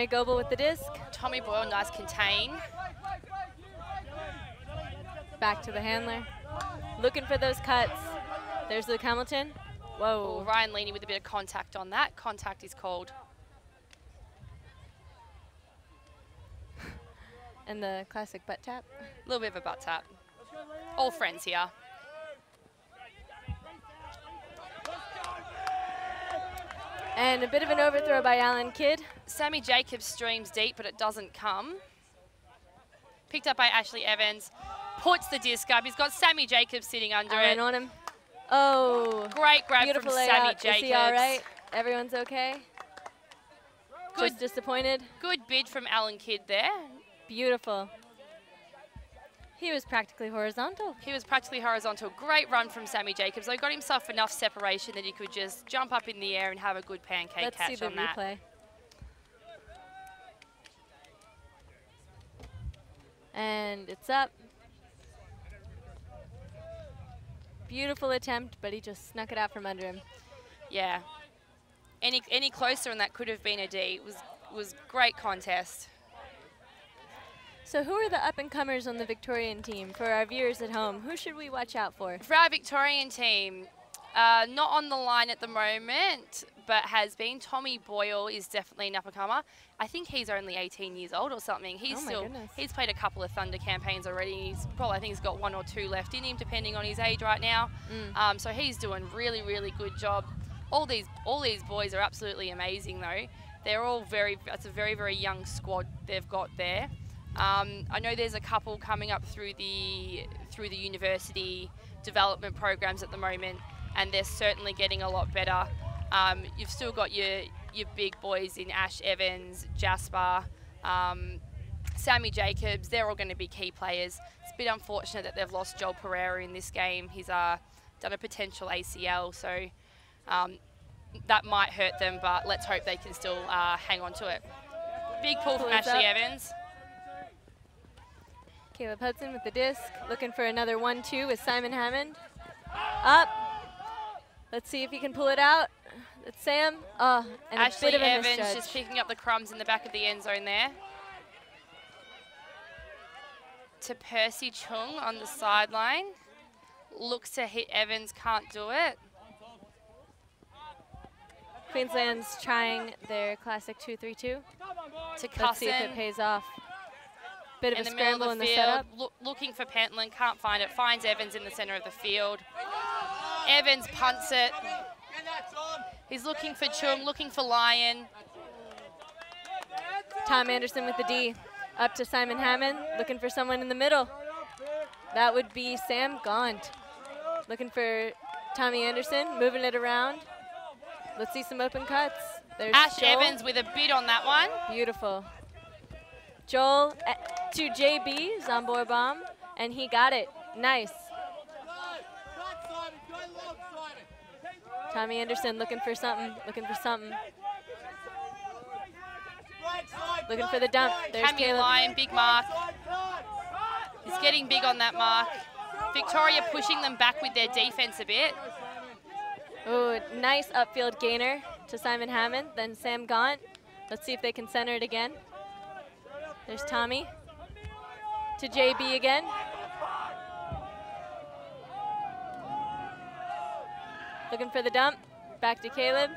Goebel with the disc. Tommy Boyle, nice contain. Back to the handler. Looking for those cuts. There's Luke Hamilton. Whoa. Ooh, Ryan Leaney with a bit of contact on that. Contact is called. And the classic butt tap. A little bit of a butt tap. All friends here. And a bit of an overthrow by Alan Kidd. Sammy Jacobs streams deep, but it doesn't come. Picked up by Ashley Evans. Puts the disc up. He's got Sammy Jacobs sitting under Alan it. on him. Oh. Great grab Beautiful from layout. Sammy Jacobs. Is he all right? Everyone's okay? Good. Just disappointed? Good bid from Alan Kidd there. Beautiful. He was practically horizontal. He was practically horizontal. Great run from Sammy Jacobs. He got himself enough separation that he could just jump up in the air and have a good pancake catch on that. Let's see the replay. And it's up. Beautiful attempt, but he just snuck it out from under him. Yeah. Any closer and that could have been a D. It was great contest. So who are the up-and-comers on the Victorian team? For our viewers at home, who should we watch out for? For our Victorian team, not on the line at the moment, but has been. Tommy Boyle is definitely an up-and-comer. I think he's only 18 years old or something. He's played a couple of Thunder campaigns already. I think he's got 1 or 2 left in him, depending on his age right now. So he's doing really, really good job. All these boys are absolutely amazing though. They're all it's a very, very young squad they've got there. I know there's a couple coming up through the university development programs at the moment, and they're certainly getting a lot better. You've still got your big boys in Ash Evans, Jasper, Sammy Jacobs. They're all going to be key players. It's a bit unfortunate that they've lost Joel Pereira in this game. He's done a potential ACL, so that might hurt them, but let's hope they can still hang on to it. Big pull from Ashley Evans. Caleb Hudson with the disc, looking for another 1-2 with Simon Hammond. Up. Let's see if he can pull it out. It's Sam. Oh, and Ashley a bit of a Evans misjudge. just picking up the crumbs in the back of the end zone there. To Percy Chung on the sideline. Looks to hit Evans, can't do it. Queensland's trying their classic 2-3-2. To Let's Cusson. see if it pays off. Bit of a In the middle scramble of in the the field, setup. looking for Pentland, can't find it. Finds Evans in the center of the field. Evans punts it. He's looking for Chung, looking for Lyon. Tom Anderson with the D. Up to Simon Hammond, looking for someone in the middle. That would be Sam Gaunt. Looking for Tommy Anderson, moving it around. Let's see some open cuts. There's Ash Joel. Evans with a bid on that one. Beautiful. Joel to JB, Zambor bomb, and he got it. Nice. Tommy Anderson looking for something, Looking for the dump. There's Cammy Caleb. Lyon, big mark. He's getting big on that mark. Victoria pushing them back with their defense a bit. Oh, nice upfield gainer to Simon Hammond, then Sam Gaunt. Let's see if they can center it again. There's Tommy. To JB again. Looking for the dump. Back to Caleb.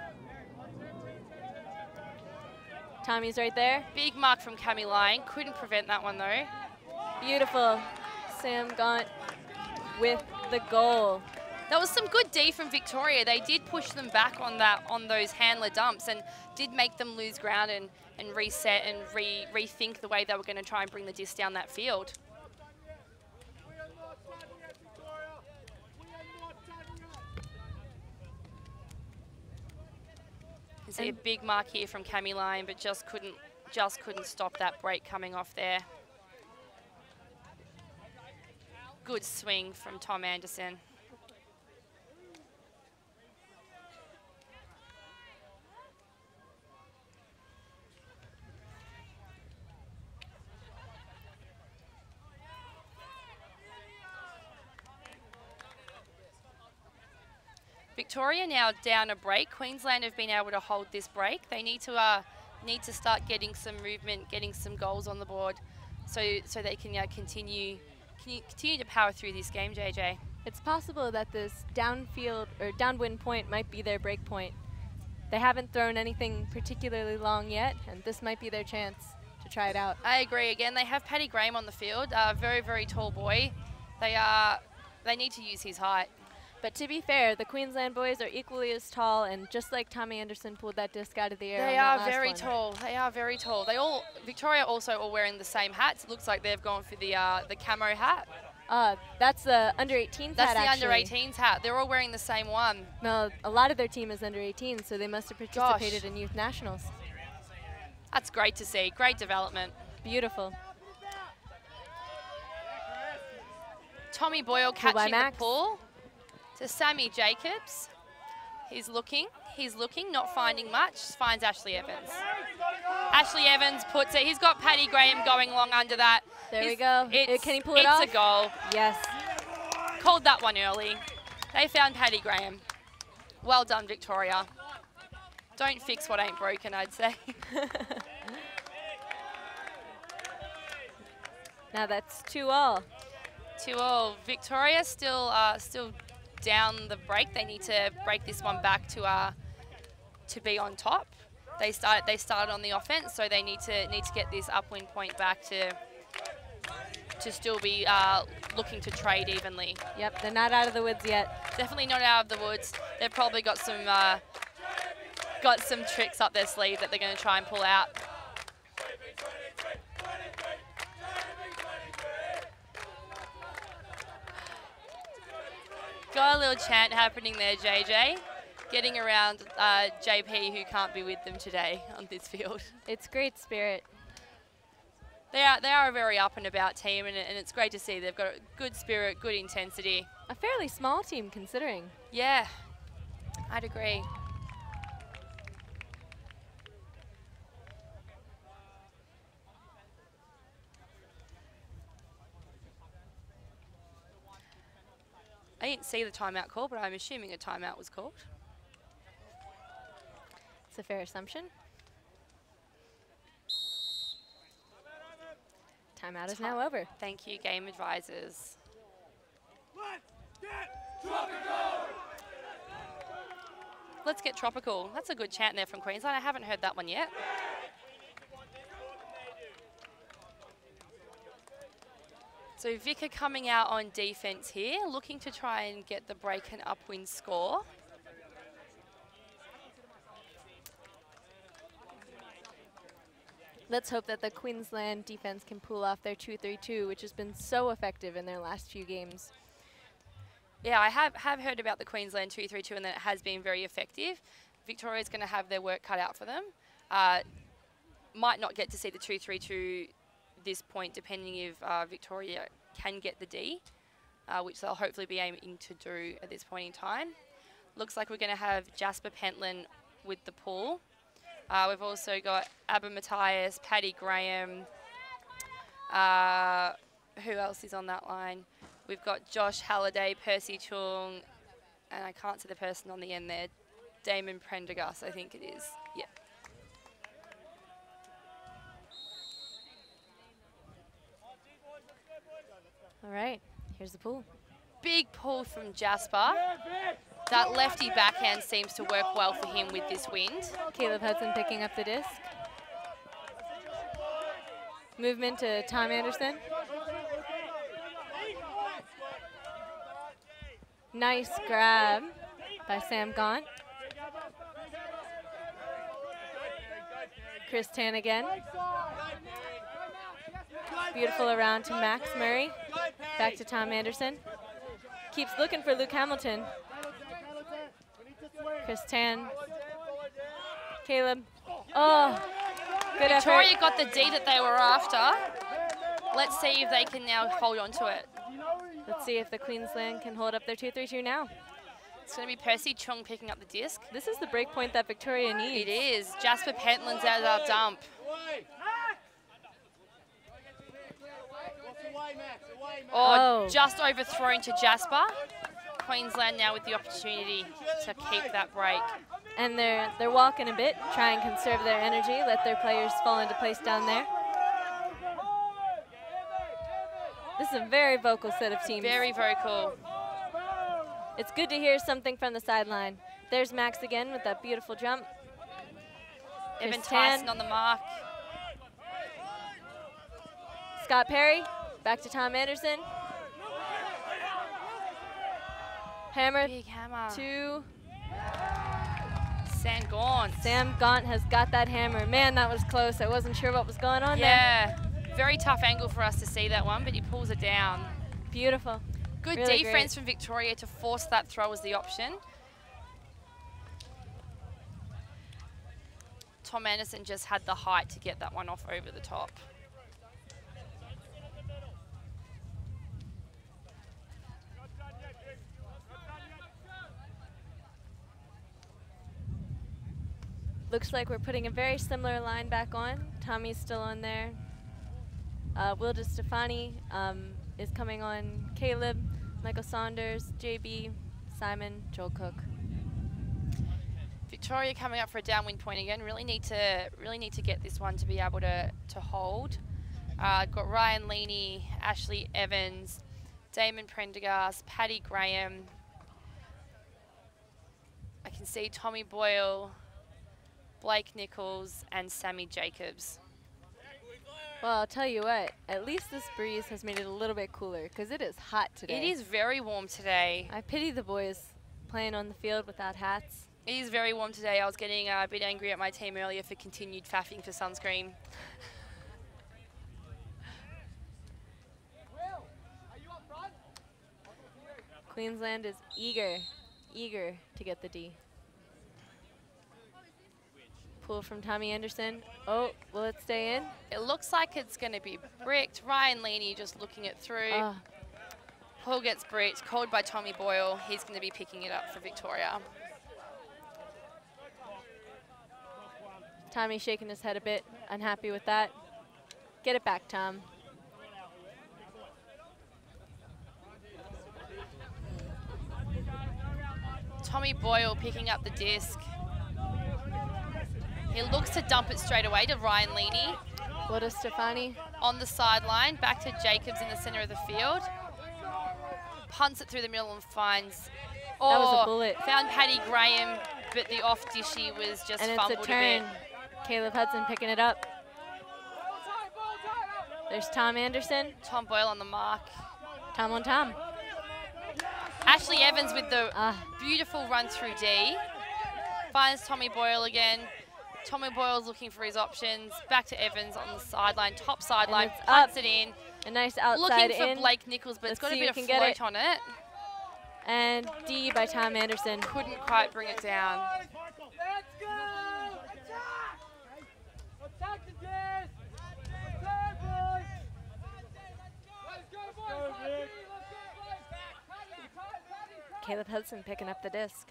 Tommy's right there. Big mark from Cammy Lyon. Couldn't prevent that one though. Beautiful. Sam Gaunt with the goal. That was some good D from Victoria. They did push them back on those handler dumps and did make them lose ground and reset and rethink the way they were going to try and bring the disc down that field. You see a big mark here from Cammy Lyon, but just couldn't stop that break coming off there. Good swing from Tom Anderson. Victoria now down a break. Queensland have been able to hold this break. They need to need to start getting some movement, getting some goals on the board, so they can continue to power through this game, JJ. It's possible that this downfield or downwind point might be their break point. They haven't thrown anything particularly long yet, and this might be their chance to try it out. I agree. Again, they have Paddy Graham on the field, very, very tall boy. They need to use his height. But to be fair, the Queensland boys are equally as tall, and just like Tommy Anderson pulled that disc out of the air. They are very tall. They are very tall. Victoria also all wearing the same hats. It looks like they've gone for the camo hat. That's the under-18s hat, That's the actually. under-18s hat. They're all wearing the same one. No, a lot of their team is under-18, so they must have participated in youth nationals. That's great to see. Great development. Beautiful. Tommy Boyle catching the pull to Sammy Jacobs. He's looking, not finding much. Finds Ashley Evans. Ashley Evans puts it. He's got Paddy Graham going long under that. There we go. Can he pull it off? It's a goal. Yes. Called that one early. They found Paddy Graham. Well done, Victoria. Don't fix what ain't broken, I'd say. Now that's 2-all. 2-all. Victoria still down the break. They need to break this one back to be on top. They started on the offense, so they need to get this upwind point back to still be looking to trade evenly. Yep, they're not out of the woods yet. Definitely not out of the woods. They've probably got some tricks up their sleeve that they're going to try and pull out. Got a little chant happening there, JJ. Getting around JP, who can't be with them today on this field. It's great spirit. They are a very up and about team, and it's great to see they've got a good spirit, good intensity. A fairly small team considering. Yeah, I'd agree. I didn't see the timeout call, but I'm assuming a timeout was called. It's a fair assumption. Timeout is now over. Thank you, game advisors. Let's get tropical. That's a good chant there from Queensland. I haven't heard that one yet. So VIC are coming out on defense here, looking to try and get the break and upwind score. Let's hope that the Queensland defense can pull off their 2-3-2, which has been so effective in their last few games. Yeah, I have heard about the Queensland 2-3-2 and that it has been very effective. Victoria's going to have their work cut out for them. Might not get to see the 2-3-2 this point, depending if Victoria can get the D, which they'll hopefully be aiming to do at this point in time. Looks like we're going to have Jasper Pentland with the pull. We've also got Abba Matthias, Paddy Graham. Who else is on that line? We've got Josh Halliday, Percy Chung, and I can't see the person on the end there. Damon Prendergast, I think it is. Yeah. All right, here's the pull. Big pull from Jasper. That lefty backhand seems to work well for him with this wind. Caleb Hudson picking up the disc. Movement to Tom Anderson. Nice grab by Sam Gaunt. Chris Tan again. Beautiful around to Max Murray. Back to Tom Anderson. Keeps looking for Luke Hamilton. Chris Tan. Caleb. Oh, good effort. Victoria got the D that they were after. Let's see if they can now hold on to it. Let's see if the Queensland can hold up their 2-3-2 now. It's going to be Percy Chung picking up the disc. This is the break point that Victoria needs. It is. Jasper Pentland's out of our dump. Oh, just overthrown to Jasper. Queensland now with the opportunity to keep that break. And they're walking a bit, try and conserve their energy, let their players fall into place down there. This is a very vocal set of teams. Very vocal. It's good to hear something from the sideline. There's Max again with that beautiful jump. Evan Tyson on the mark. Scott Perry, back to Tom Anderson. Hammer. Big hammer. To Sam Gaunt. Sam Gaunt has got that hammer. Man, that was close. I wasn't sure what was going on there. Yeah, very tough angle for us to see that one, but he pulls it down. Beautiful. Good really defense from Victoria to force that throw as the option. Tom Anderson just had the height to get that one off over the top. Looks like we're putting a very similar line back on. Tommy's still on there. Will DeStefani is coming on. Caleb, Michael Saunders, JB, Simon, Joel Cook. Victoria coming up for a downwind point again. Really need to get this one to be able to hold. Got Ryan Leaney, Ashley Evans, Damon Prendergast, Paddy Graham. I can see Tommy Boyle, Blake Nichols, and Sammy Jacobs. Well, I'll tell you what, at least this breeze has made it a little bit cooler because it is hot today. It is very warm today. I pity the boys playing on the field without hats. It is very warm today. I was getting a bit angry at my team earlier for continued faffing for sunscreen. Queensland is eager to get the D. Pull from Tommy Anderson. Oh, will it stay in? It looks like it's going to be bricked. Ryan Leaney just looking it through. Paul gets bricked, called by Tommy Boyle. He's going to be picking it up for Victoria. Tommy shaking his head a bit, unhappy with that. Get it back, Tom. Tommy Boyle picking up the disc. He looks to dump it straight away to Ryan Leaney. What is Stefani? On the sideline, back to Jacobs in the center of the field. Punts it through the middle and finds. That was a bullet. Found Paddy Graham, but the off dishy was just fumbled it's a turn. bit. Caleb Hudson picking it up. There's Tom Anderson. Tom Boyle on the mark. Tom on Tom. Ashley Evans with the beautiful run through D. Finds Tommy Boyle again. Tommy Boyle's looking for his options. Back to Evans on the sideline, top sideline, punts it in. A nice outside looking for Blake Nichols, but it's got a bit of float on it. And D by Tom Anderson. Couldn't quite bring it down. Caleb Hudson picking up the disc.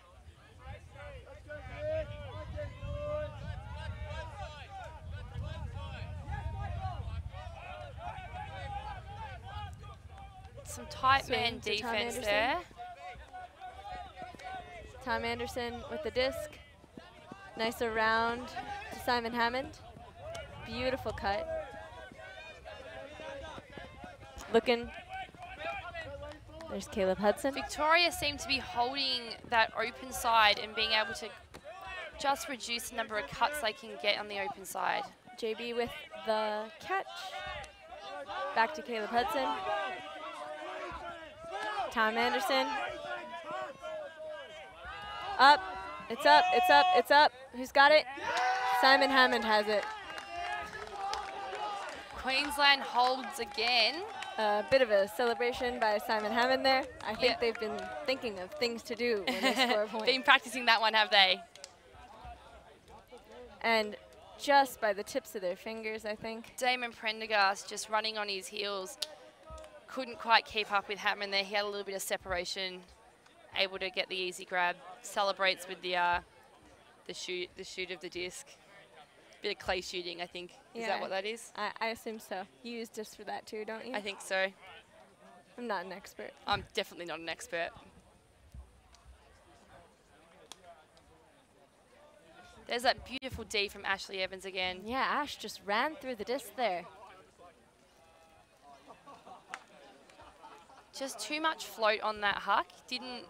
Some tight man defense there. Tom Anderson with the disc. Nice around to Simon Hammond. Beautiful cut. Looking. There's Caleb Hudson. Victoria seemed to be holding that open side and being able to just reduce the number of cuts they can get on the open side. JB with the catch. Back to Caleb Hudson. Tom Anderson. Up. It's up. It's up. It's up. Who's got it? Simon Hammond has it. Queensland holds again. A bit of a celebration by Simon Hammond there. I think they've been thinking of things to do when they score a point. Been practicing that one, have they? And just by the tips of their fingers, I think. Damon Prendergast just running on his heels. Couldn't quite keep up with Hammond there. He had a little bit of separation, able to get the easy grab. Celebrates with the shoot of the disc. Bit of clay shooting, I think. Is that what that is? I assume so. You use discs for that too, don't you? I think so. I'm not an expert. I'm definitely not an expert. There's that beautiful D from Ashley Evans again. Yeah, Ash just ran through the disc there. Just too much float on that huck.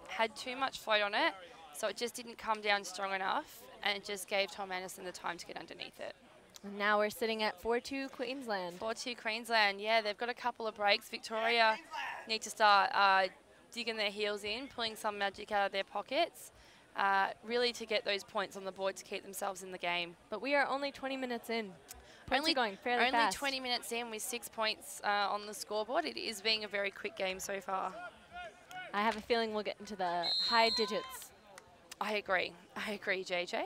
Had too much float on it, so it just didn't come down strong enough, and it just gave Tom Anderson the time to get underneath it. And now we're sitting at 4-2 Queensland. 4-2 Queensland. Yeah, they've got a couple of breaks. Victoria need to start digging their heels in, pulling some magic out of their pockets, really to get those points on the board to keep themselves in the game. But we are only 20 minutes in. Points are going fairly only fast. 20 minutes in with 6 points on the scoreboard. It is being a very quick game so far. I have a feeling we'll get into the high digits. I agree, JJ.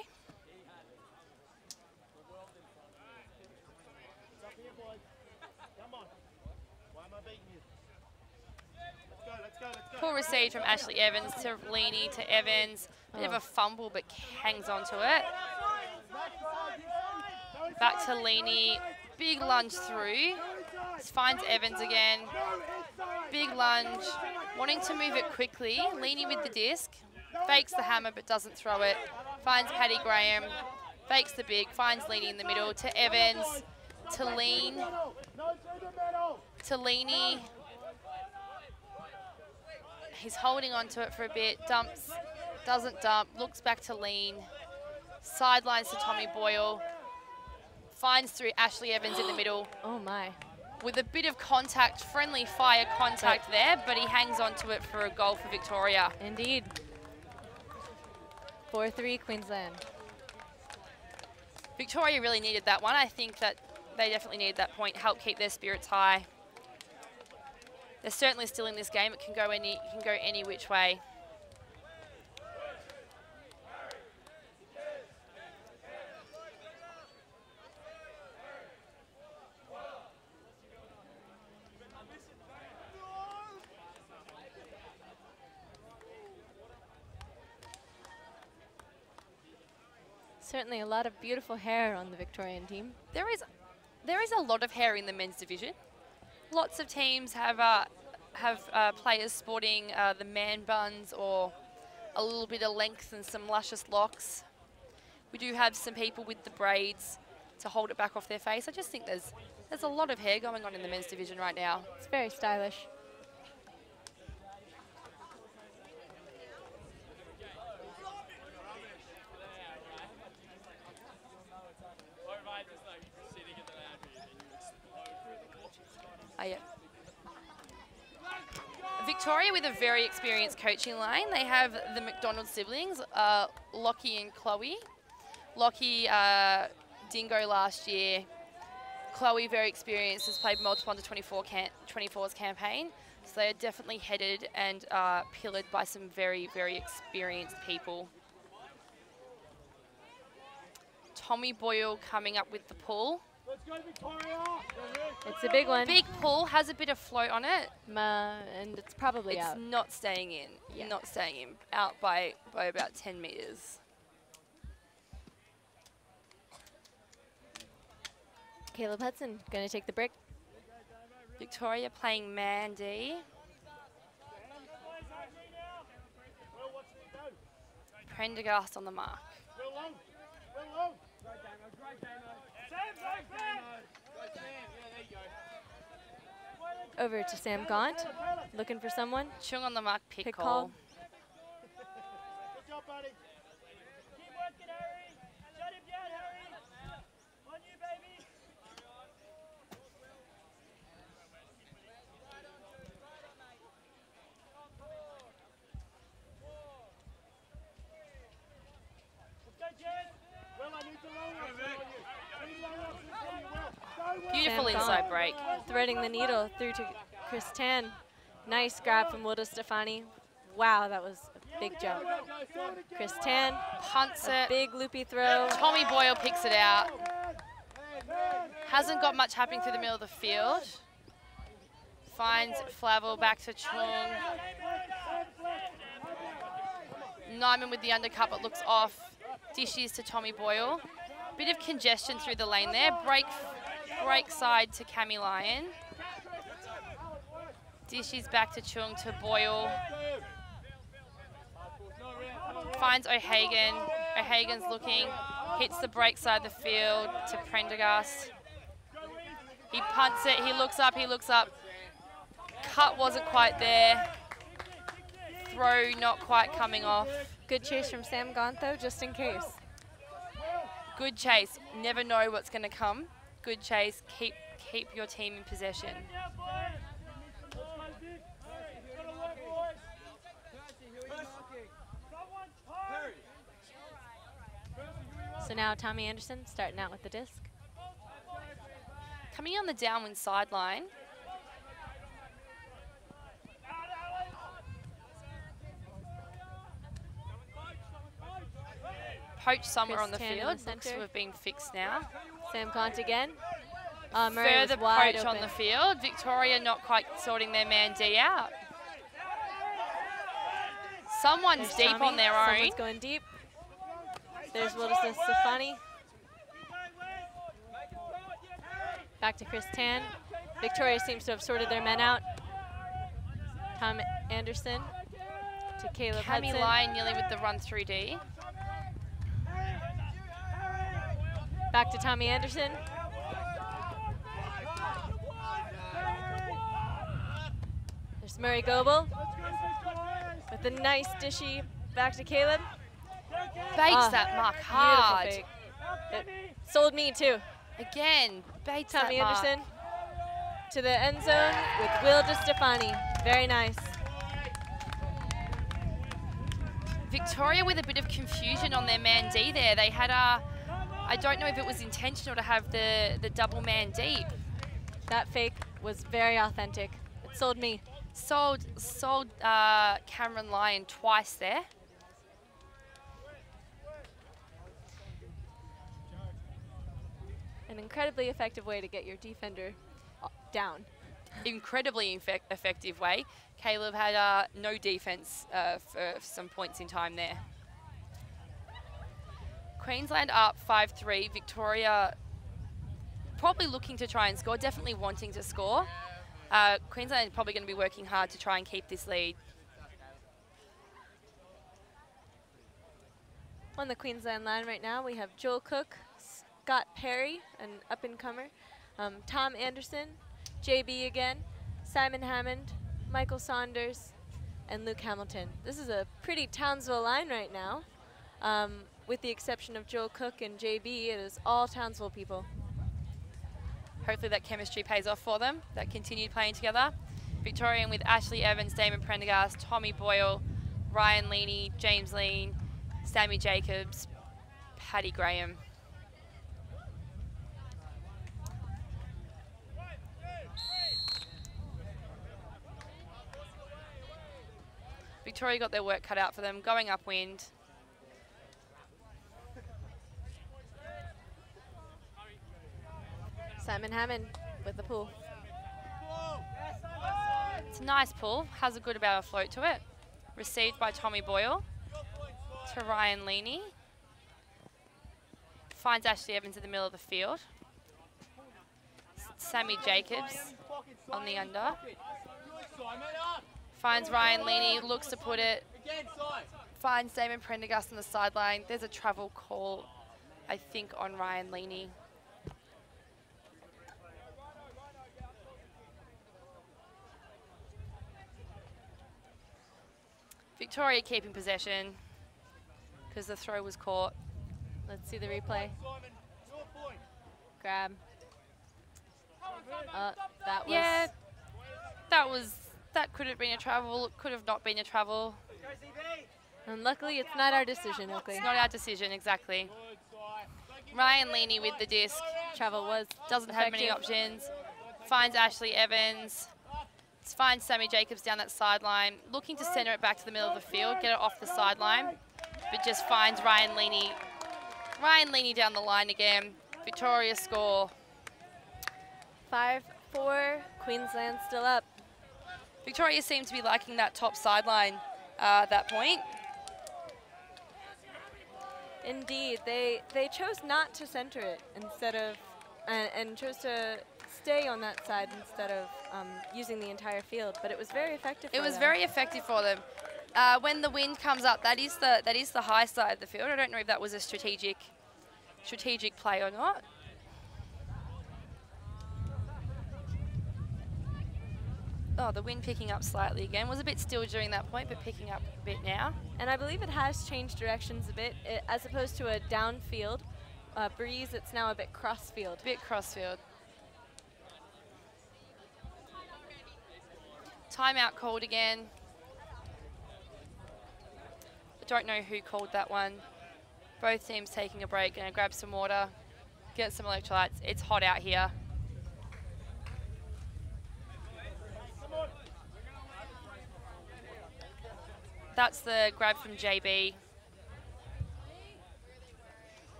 Pull received from Ashley Evans to Leaney to Evans. Bit of a fumble, but hangs on to it. Back to Leaney. Big lunge through. Finds Evans again. Big lunge. Wanting to move it quickly. Leaney with the disc. Fakes the hammer, but doesn't throw it. Finds Paddy Graham. Fakes the big. Finds Leaney in the middle. To Evans. To Lean. To Leaney. He's holding on to it for a bit, dumps, doesn't dump, looks back to Lean, sidelines to Tommy Boyle, finds through Ashley Evans in the middle. Oh my. With a bit of contact, friendly fire contact there, but he hangs on to it for a goal for Victoria. Indeed. 4-3 Queensland. Victoria really needed that one. I think that they definitely needed that point, help keep their spirits high. They're certainly still in this game. It can go any which way. Certainly a lot of beautiful hair on the Victorian team. There is a lot of hair in the men's division. Lots of teams have players sporting the man buns or a little bit of length and some luscious locks. We do have some people with the braids to hold it back off their face. I just think there's a lot of hair going on in the men's division right now. It's very stylish. Yeah. Victoria with a very experienced coaching line. They have the McDonald siblings, Lockie and Chloe. Lockie, Dingo last year. Chloe, very experienced, has played multiple under 24s campaign. So they are definitely headed and pillared by some very, very experienced people. Tommy Boyle coming up with the pull. Let's go, Victoria. It's a big one. Big pull, has a bit of float on it. And it's probably out. It's not staying in. Yeah. Not staying in. Out by about 10 metres. Caleb Hudson going to take the break. Victoria playing Mandy. Prendergast on the mark. Over to Sam Gaunt, looking for someone. Chung on the mark, pick Pick call. call. Good job, buddy. Keep working, Harry. Shut him down, Harry. On you, baby. Let's go, Jed. Well, I need to Beautiful Sam inside Gaunt break. threading the needle through to Chris Tan. Nice grab from Wilda Stefani. Wow, that was a big jump. Chris Tan, Punts a it. big loopy throw. Tommy Boyle picks it out. Hasn't got much happening through the middle of the field. Finds Flavel back to Chung. Nyman with the undercut but looks off. Dishes to Tommy Boyle. Bit of congestion through the lane there. Break side to Cammy Lyon. Dishes back to Chung to Boyle. Finds O'Hagan. O'Hagan's looking. Hits the break side of the field to Prendergast. He punts it, he looks up, Cut wasn't quite there. Throw not quite coming off. Good chase from Sam Gaunt though, just in case. Good chase, never know what's gonna come. Good chase, keep your team in possession. So now Tommy Anderson starting out with the disc. Coming on the downwind sideline. Poached somewhere on the field. Looks to have been fixed now. Sam Gaunt again. Further poach on the field. Victoria not quite sorting their man D out. Someone's deep on their own. Someone's going deep. There's Wilderson Stefani. Back to Chris Tan. Victoria seems to have sorted their men out. Tom Anderson to Caleb Hudson. Cammy Lyon nearly with the run through D. Back to Tommy Anderson. There's Murray Goebel with a nice dishy back to Caleb. Baits that mark hard. It sold me too. Again, baits Tommy that mark. Anderson to the end zone with Will DeStefani. Very nice. Victoria with a bit of confusion on their man D there. They had I don't know if it was intentional to have the double man deep. That fake was very authentic. It sold me. Sold Cameron Lyon twice there. An incredibly effective way to get your defender down. Incredibly effective way. Caleb had no defense for some points in time there. Queensland up 5-3. Victoria probably looking to try and score, definitely wanting to score. Queensland probably going to be working hard to try and keep this lead. On the Queensland line right now, we have Joel Cook, Scott Perry, an up-and-comer, Tom Anderson, JB again, Simon Hammond, Michael Saunders, and Luke Hamilton. This is a pretty Townsville line right now. With the exception of Joel Cook and JB, it is all Townsville people. Hopefully that chemistry pays off for them, that continued playing together. Victorian with Ashley Evans, Damon Prendergast, Tommy Boyle, Ryan Leaney, James Lean, Sammy Jacobs, Paddy Graham. Victoria got their work cut out for them, going upwind. Simon Hammond with the pull. It's a nice pull, has a good amount of float to it. Received by Tommy Boyle to Ryan Leaney. Finds Ashley Evans in the middle of the field. Sammy Jacobs on the under. Finds Ryan Leaney, looks to put it. Finds Damon Prendergast on the sideline. There's a travel call, I think, on Ryan Leaney. Victoria keeping possession because the throw was caught. Let's see the replay. Grab. That was. Yeah, that could have been a travel. It could have not been a travel. And luckily, it's not our decision, Oakley. It's not our decision, exactly. Ryan Leaney with the disc. Travel was doesn't have many options. Finds Ashley Evans. Finds Sammy Jacobs down that sideline, looking to center it back to the middle of the field, get it off the sideline, but just finds Ryan Leaney. Ryan Leaney down the line again. Victoria score. 5-4, Queensland still up. Victoria seemed to be liking that top sideline at that point. Indeed, they chose not to center it instead of, and chose to stay on that side instead of using the entire field, but it was very effective for them. It was very effective for them. When the wind comes up, that is the high side of the field. I don't know if that was a strategic strategic play or not. Oh, the wind picking up slightly again. Was a bit still during that point, but picking up a bit now. And I believe it has changed directions a bit. As opposed to a downfield breeze, it's now a bit crossfield. A bit crossfield. Timeout called again. I don't know who called that one. Both teams taking a break. Gonna grab some water, get some electrolytes. It's hot out here. That's the grab from JB.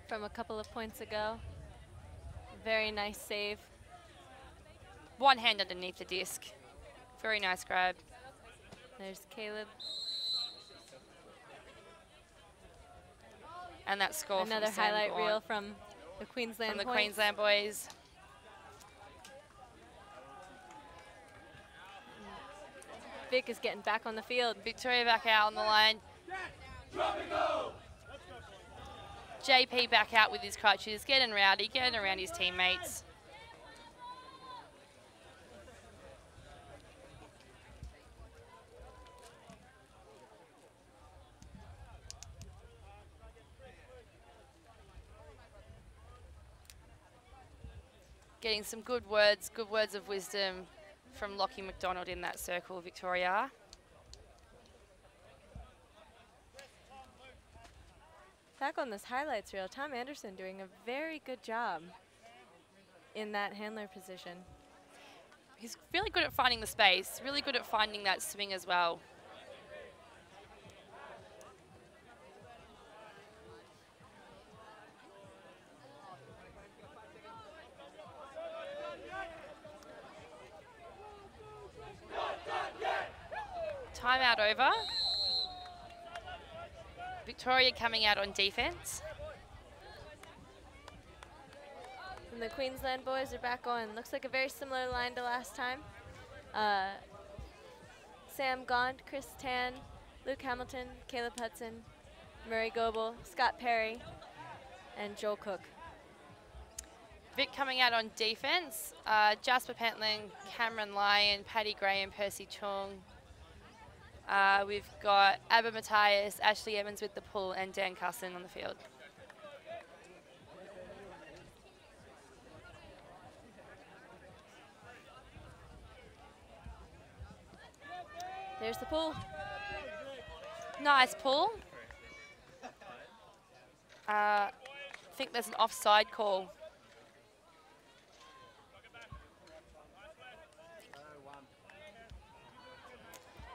From a couple of points ago. Very nice save. One hand underneath the disc. Very nice grab. There's Caleb. And that score another from highlight reel from the Queensland from the Queensland boys. Vic is getting back on the field. Victoria back out on the line. JP back out with his crutches, getting rowdy, getting around his teammates. Getting some good words of wisdom from Lockie McDonald in that circle, Victoria. Back on this highlights reel, Tom Anderson doing a very good job in that handler position. He's really good at finding the space, really good at finding that swing as well. Timeout over. Victoria coming out on defense. And the Queensland boys are back on. Looks like a very similar line to last time. Sam Gond, Chris Tan, Luke Hamilton, Caleb Hudson, Murray Goebel, Scott Perry, and Joel Cook. Vic coming out on defense. Jasper Pentling, Cameron Lyon, Paddy Gray and Percy Chung. We've got Abba Matthias, Ashley Evans with the pull, and Dan Carson on the field. There's the pull. Nice pull. I think there's an offside call.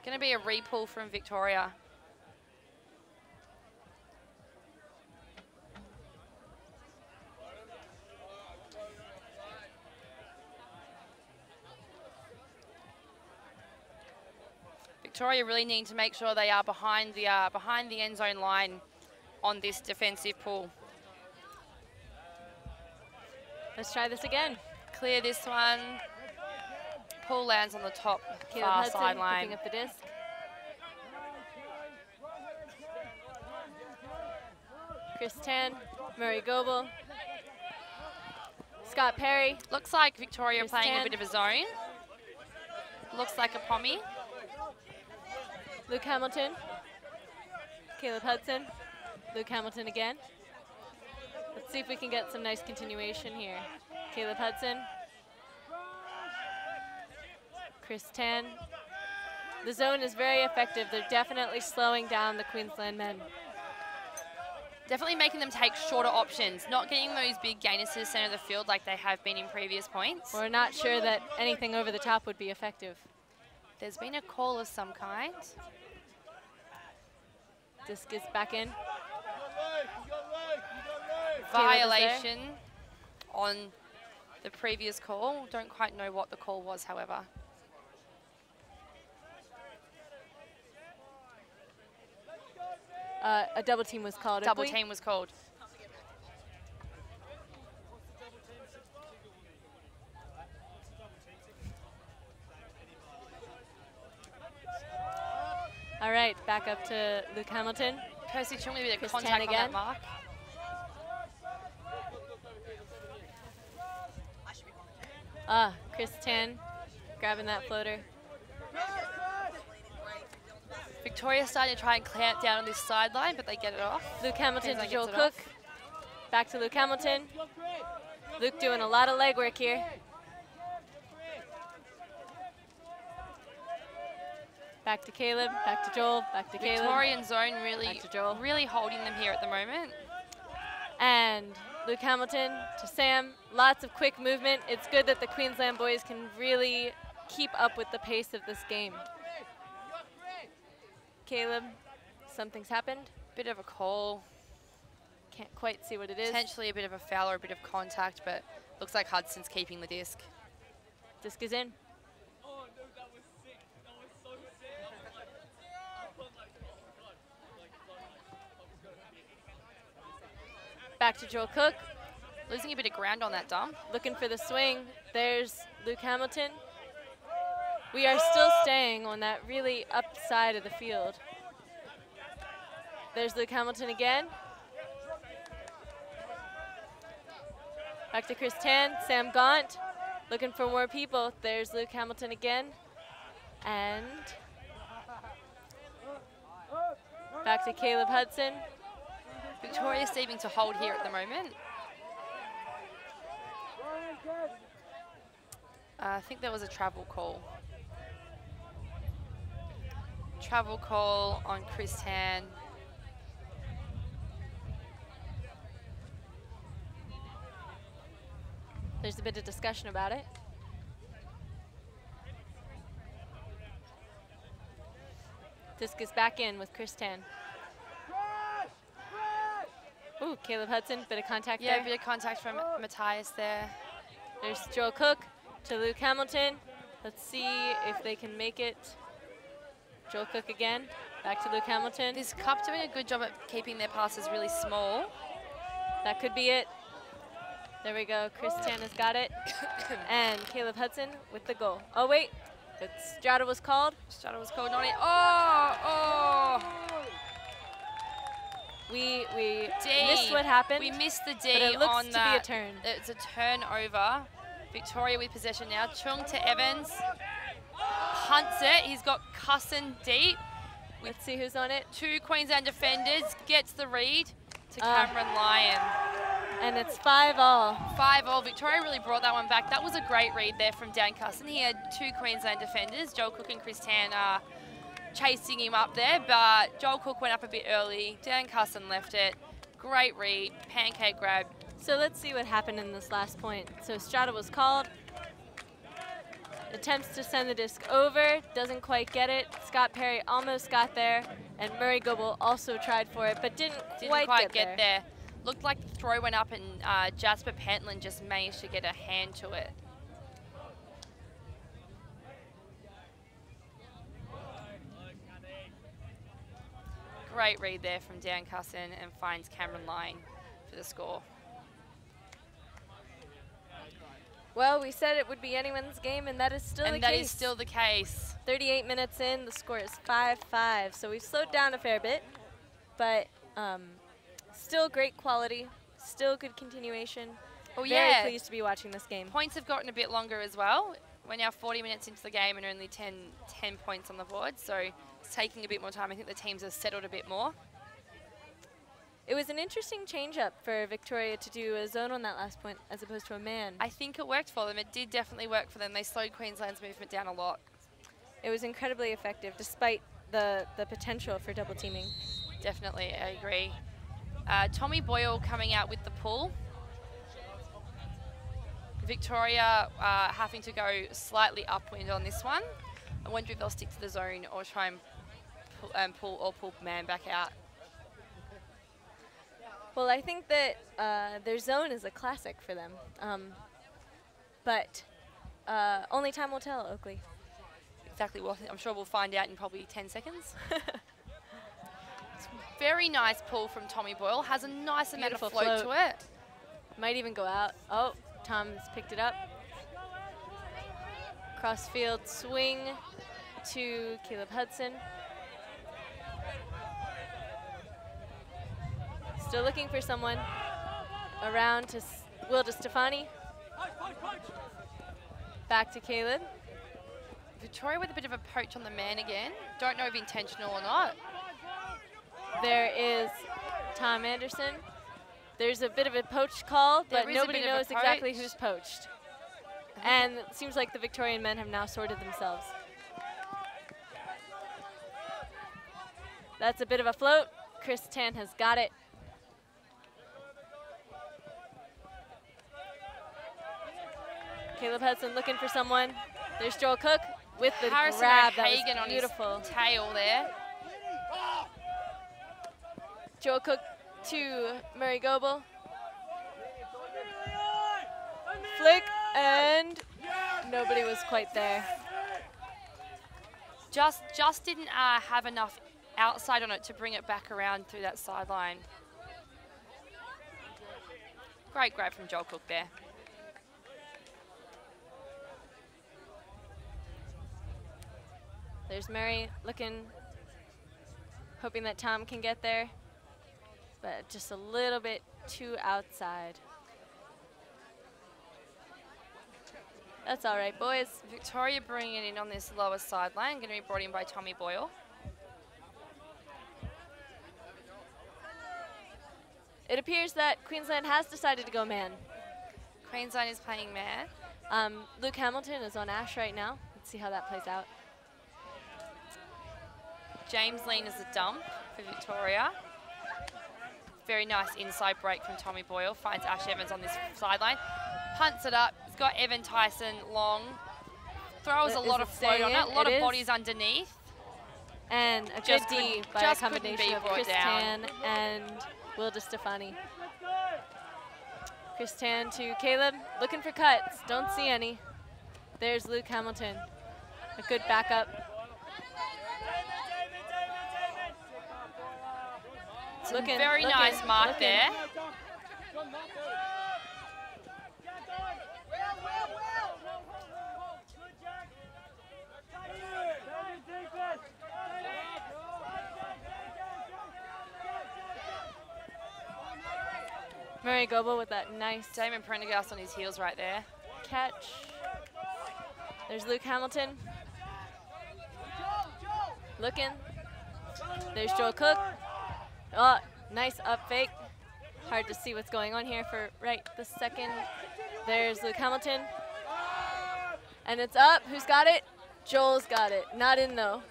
Going to be a re-pull from Victoria. Victoria really need to make sure they are behind the end zone line on this defensive pull. Let's try this again. Clear this one. Pull lands on the top Caleb far Hudson sideline. picking up the disc. Chris Tan, Murray Goebel, Scott Perry. Looks like Victoria Chris playing Tan. a bit of a zone. Looks like a pommy. Luke Hamilton, Caleb Hudson, Luke Hamilton again. Let's see if we can get some nice continuation here. Caleb Hudson, Chris Tan. The zone is very effective. They're definitely slowing down the Queensland men. Definitely making them take shorter options, not getting those big gainers to the center of the field like they have been in previous points. We're not sure that anything over the top would be effective. There's been a call of some kind. Disc is back in. Violation on the previous call. Don't quite know what the call was, however. A double team was called. Double team was called. All right, back up to Luke Hamilton. Percy Chung with a bit of Chris contact Tan on again. that mark. Chris Tan grabbing that floater. Victoria's starting to try and clamp down on this sideline, but they get it off. Luke Hamilton to Queensland Joel gets it Cook. off. Back to Luke Hamilton. Luke doing a lot of legwork here. Back to Caleb, back to Joel, back to Caleb. Victorian zone really, Back to Joel. really holding them here at the moment. And Luke Hamilton to Sam. Lots of quick movement. It's good that the Queensland boys can really keep up with the pace of this game. Caleb, something's happened. Bit of a call. Can't quite see what it is. Potentially a bit of a foul or a bit of contact, but looks like Hudson's keeping the disc. Disc is in. Back to Joel Cook. Losing a bit of ground on that dump. Looking for the swing. There's Luke Hamilton. We are still staying on that really up side of the field. There's Luke Hamilton again. Back to Chris Tan, Sam Gaunt. Looking for more people. There's Luke Hamilton again. And back to Caleb Hudson. Victoria's seeming to hold here at the moment. I think there was a travel call. Travel call on Chris Tan. There's a bit of discussion about it. Disc is back in with Chris Tan. Ooh, Caleb Hudson, bit of contact there. Yeah, a bit of contact from Matthias there. There's Joel Cook to Luke Hamilton. Let's see if they can make it. Joel Cook again, back to Luke Hamilton. This Cup doing a good job at keeping their passes really small. That could be it. There we go, Chris Tan has got it. And Caleb Hudson with the goal. Oh wait, Strata was called. Strata was called on it. Oh! We missed what happened. We missed the D but it looks on to that. be a turn. It's a turnover. Victoria with possession now. Chung to Evans. Hunts it. He's got Cusson deep. Let's see who's on it. 2 Queensland defenders. Gets the read to Cameron Lyon. And it's 5-all. 5-all. Victoria really brought that one back. That was a great read there from Dan Cusson. He had 2 Queensland defenders, Joel Cook and Chris Tan, chasing him up there, but Joel Cook went up a bit early. Dan Cusson left it. Great read, pancake grab. So let's see what happened in this last point. So Strata was called. Attempts to send the disc over, doesn't quite get it. Scott Perry almost got there, and Murray Goebel also tried for it, but didn't quite get there. Looked like the throw went up and Jasper Pentland just managed to get a hand to it. Great read there from Dan Cusson and finds Cameron Lyon for the score. Well, we said it would be anyone's game, and that is still the case. And that is still the case. 38 minutes in, the score is 5-5. So we've slowed down a fair bit, but still great quality, still good continuation. Oh, Very yeah. pleased to be watching this game. Points have gotten a bit longer as well. We're now 40 minutes into the game and only 10 points on the board, so it's taking a bit more time. I think the teams have settled a bit more. It was an interesting change-up for Victoria to do a zone on that last point as opposed to a man. I think it worked for them. It did definitely work for them. They slowed Queensland's movement down a lot. It was incredibly effective despite the potential for double teaming. Definitely, I agree. Tommy Boyle coming out with the pull. Victoria having to go slightly upwind on this one. I wonder if they'll stick to the zone or try and pull man back out. Well, I think that their zone is a classic for them. But only time will tell, Oakley. Exactly. Well, I'm sure we'll find out in probably 10 seconds. Very nice pull from Tommy Boyle. Has a nice amount of float to it. Might even go out. Oh, Tom's picked it up. Crossfield swing to Caleb Hudson. Still looking for someone. Around to Will DeStefani. back to Caleb. Victoria with a bit of a poach on the man again. Don't know if intentional or not. There is Tom Anderson. There's a bit of a poach call, but nobody knows exactly who's poached. And it seems like the Victorian men have now sorted themselves. That's a bit of a float. Chris Tan has got it. Caleb Hudson looking for someone. There's Joel Cook with the Harrison grab. O'Hagan That was beautiful. on his tail there. Joel Cook to Murray Goebel. Flick, and nobody was quite there. Just didn't have enough outside on it to bring it back around through that sideline. Great grab from Joel Cook there. There's Murray looking, hoping that Tom can get there, but just a little bit too outside. That's all right, boys. Victoria bringing it in on this lower sideline, going to be brought in by Tommy Boyle. It appears that Queensland has decided to go man. Queensland is playing man. Luke Hamilton is on Ash right now. Let's see how that plays out. James Lean is a dump for Victoria. Very nice inside break from Tommy Boyle. Finds Ash Evans on this sideline. Punts it up. He's got Evan Tyson long. Throws a lot of float on it. A lot of bodies underneath. And a good D by a combination of Chris Tan and Will DeStefani. Chris Tan to Caleb. Looking for cuts. Don't see any. There's Luke Hamilton. A good backup. Looking very nice mark there. Murray Goebel with that nice Damon Prendergast on his heels right there. Catch. There's Luke Hamilton. Looking. There's Joel Cook. Oh, nice up fake. Hard to see what's going on here for right this second. There's Luke Hamilton. And it's up. Who's got it? Joel's got it. Not in though.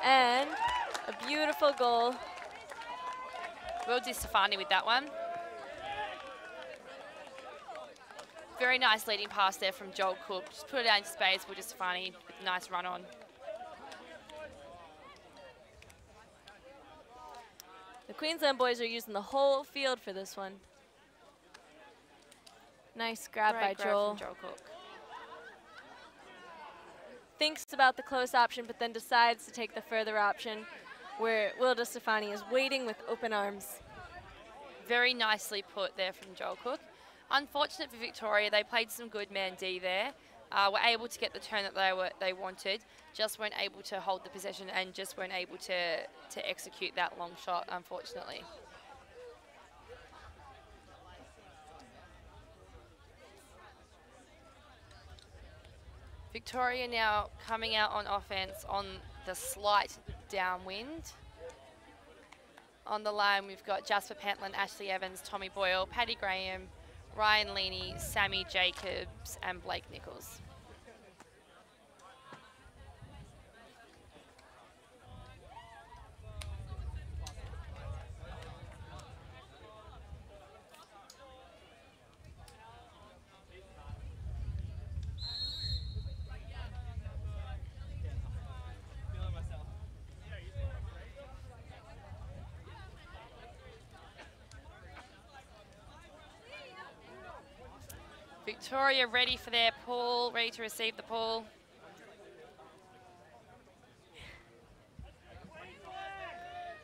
And a beautiful goal. Will DeStefani with that one. Very nice leading pass there from Joel Cook. Just put it out into space. Will DeStefani with a nice run on. The Queensland boys are using the whole field for this one. Nice grab by Joel. Joel Cook. Thinks about the close option, but then decides to take the further option, where Will DeStefani is waiting with open arms. Very nicely put there from Joel Cook. Unfortunate for Victoria, they played some good man D there. Were able to get the turn that they wanted, just weren't able to hold the possession and just weren't able to execute that long shot, unfortunately. Victoria now coming out on offense on the slight downwind. On the line, we've got Jasper Pentland, Ashley Evans, Tommy Boyle, Paddy Graham, Ryan Leaney, Sammy Jacobs, and Blake Nichols. Victoria ready for their pull, ready to receive the pull.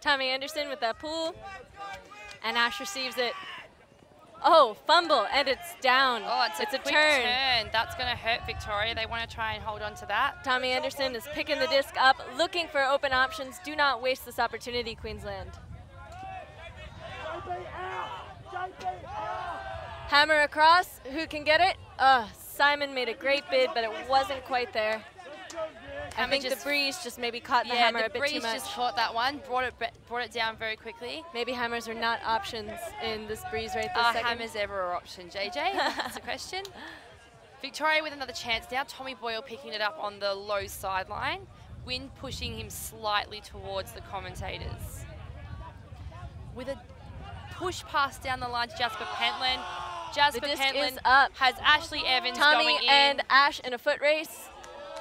Tommy Anderson with that pull, and Ash receives it. Oh, fumble, and it's down. Oh, it's a quick turn. That's going to hurt Victoria. They want to try and hold on to that. Tommy Anderson is picking the disc up, looking for open options. Do not waste this opportunity, Queensland. Hammer across. Who can get it? Simon made a great bid, but it wasn't quite there. I think the breeze just maybe caught the hammer a bit too much. Yeah, the breeze just caught that one, brought it down very quickly. Maybe hammers are not options in this breeze right this second. Are hammers ever an option, JJ? That's the question. Victoria with another chance now. Tommy Boyle picking it up on the low sideline. Wind pushing him slightly towards the commentators. With a push pass down the line to Jasper Pentland. Jasper Pentland has Ashley Evans going in. Tommy and Ash in a foot race.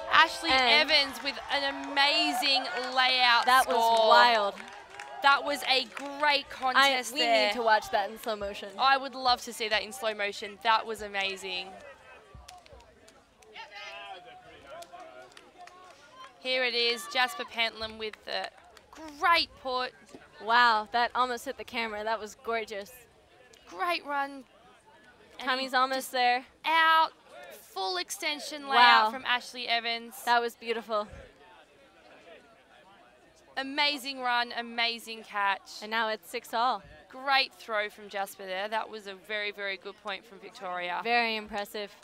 Ashley Evans with an amazing layout That score. was wild. That was a great contest We need to watch that in slow motion. I would love to see that in slow motion. That was amazing. Here it is, Jasper Pentland with the great put. Wow, that almost hit the camera. That was gorgeous. Great run. Tommy's almost there. Out. Full extension layout from Ashley Evans. That was beautiful. Amazing run, amazing catch. And now it's 6-all. Great throw from Jasper there. That was a very, very good point from Victoria. Very impressive.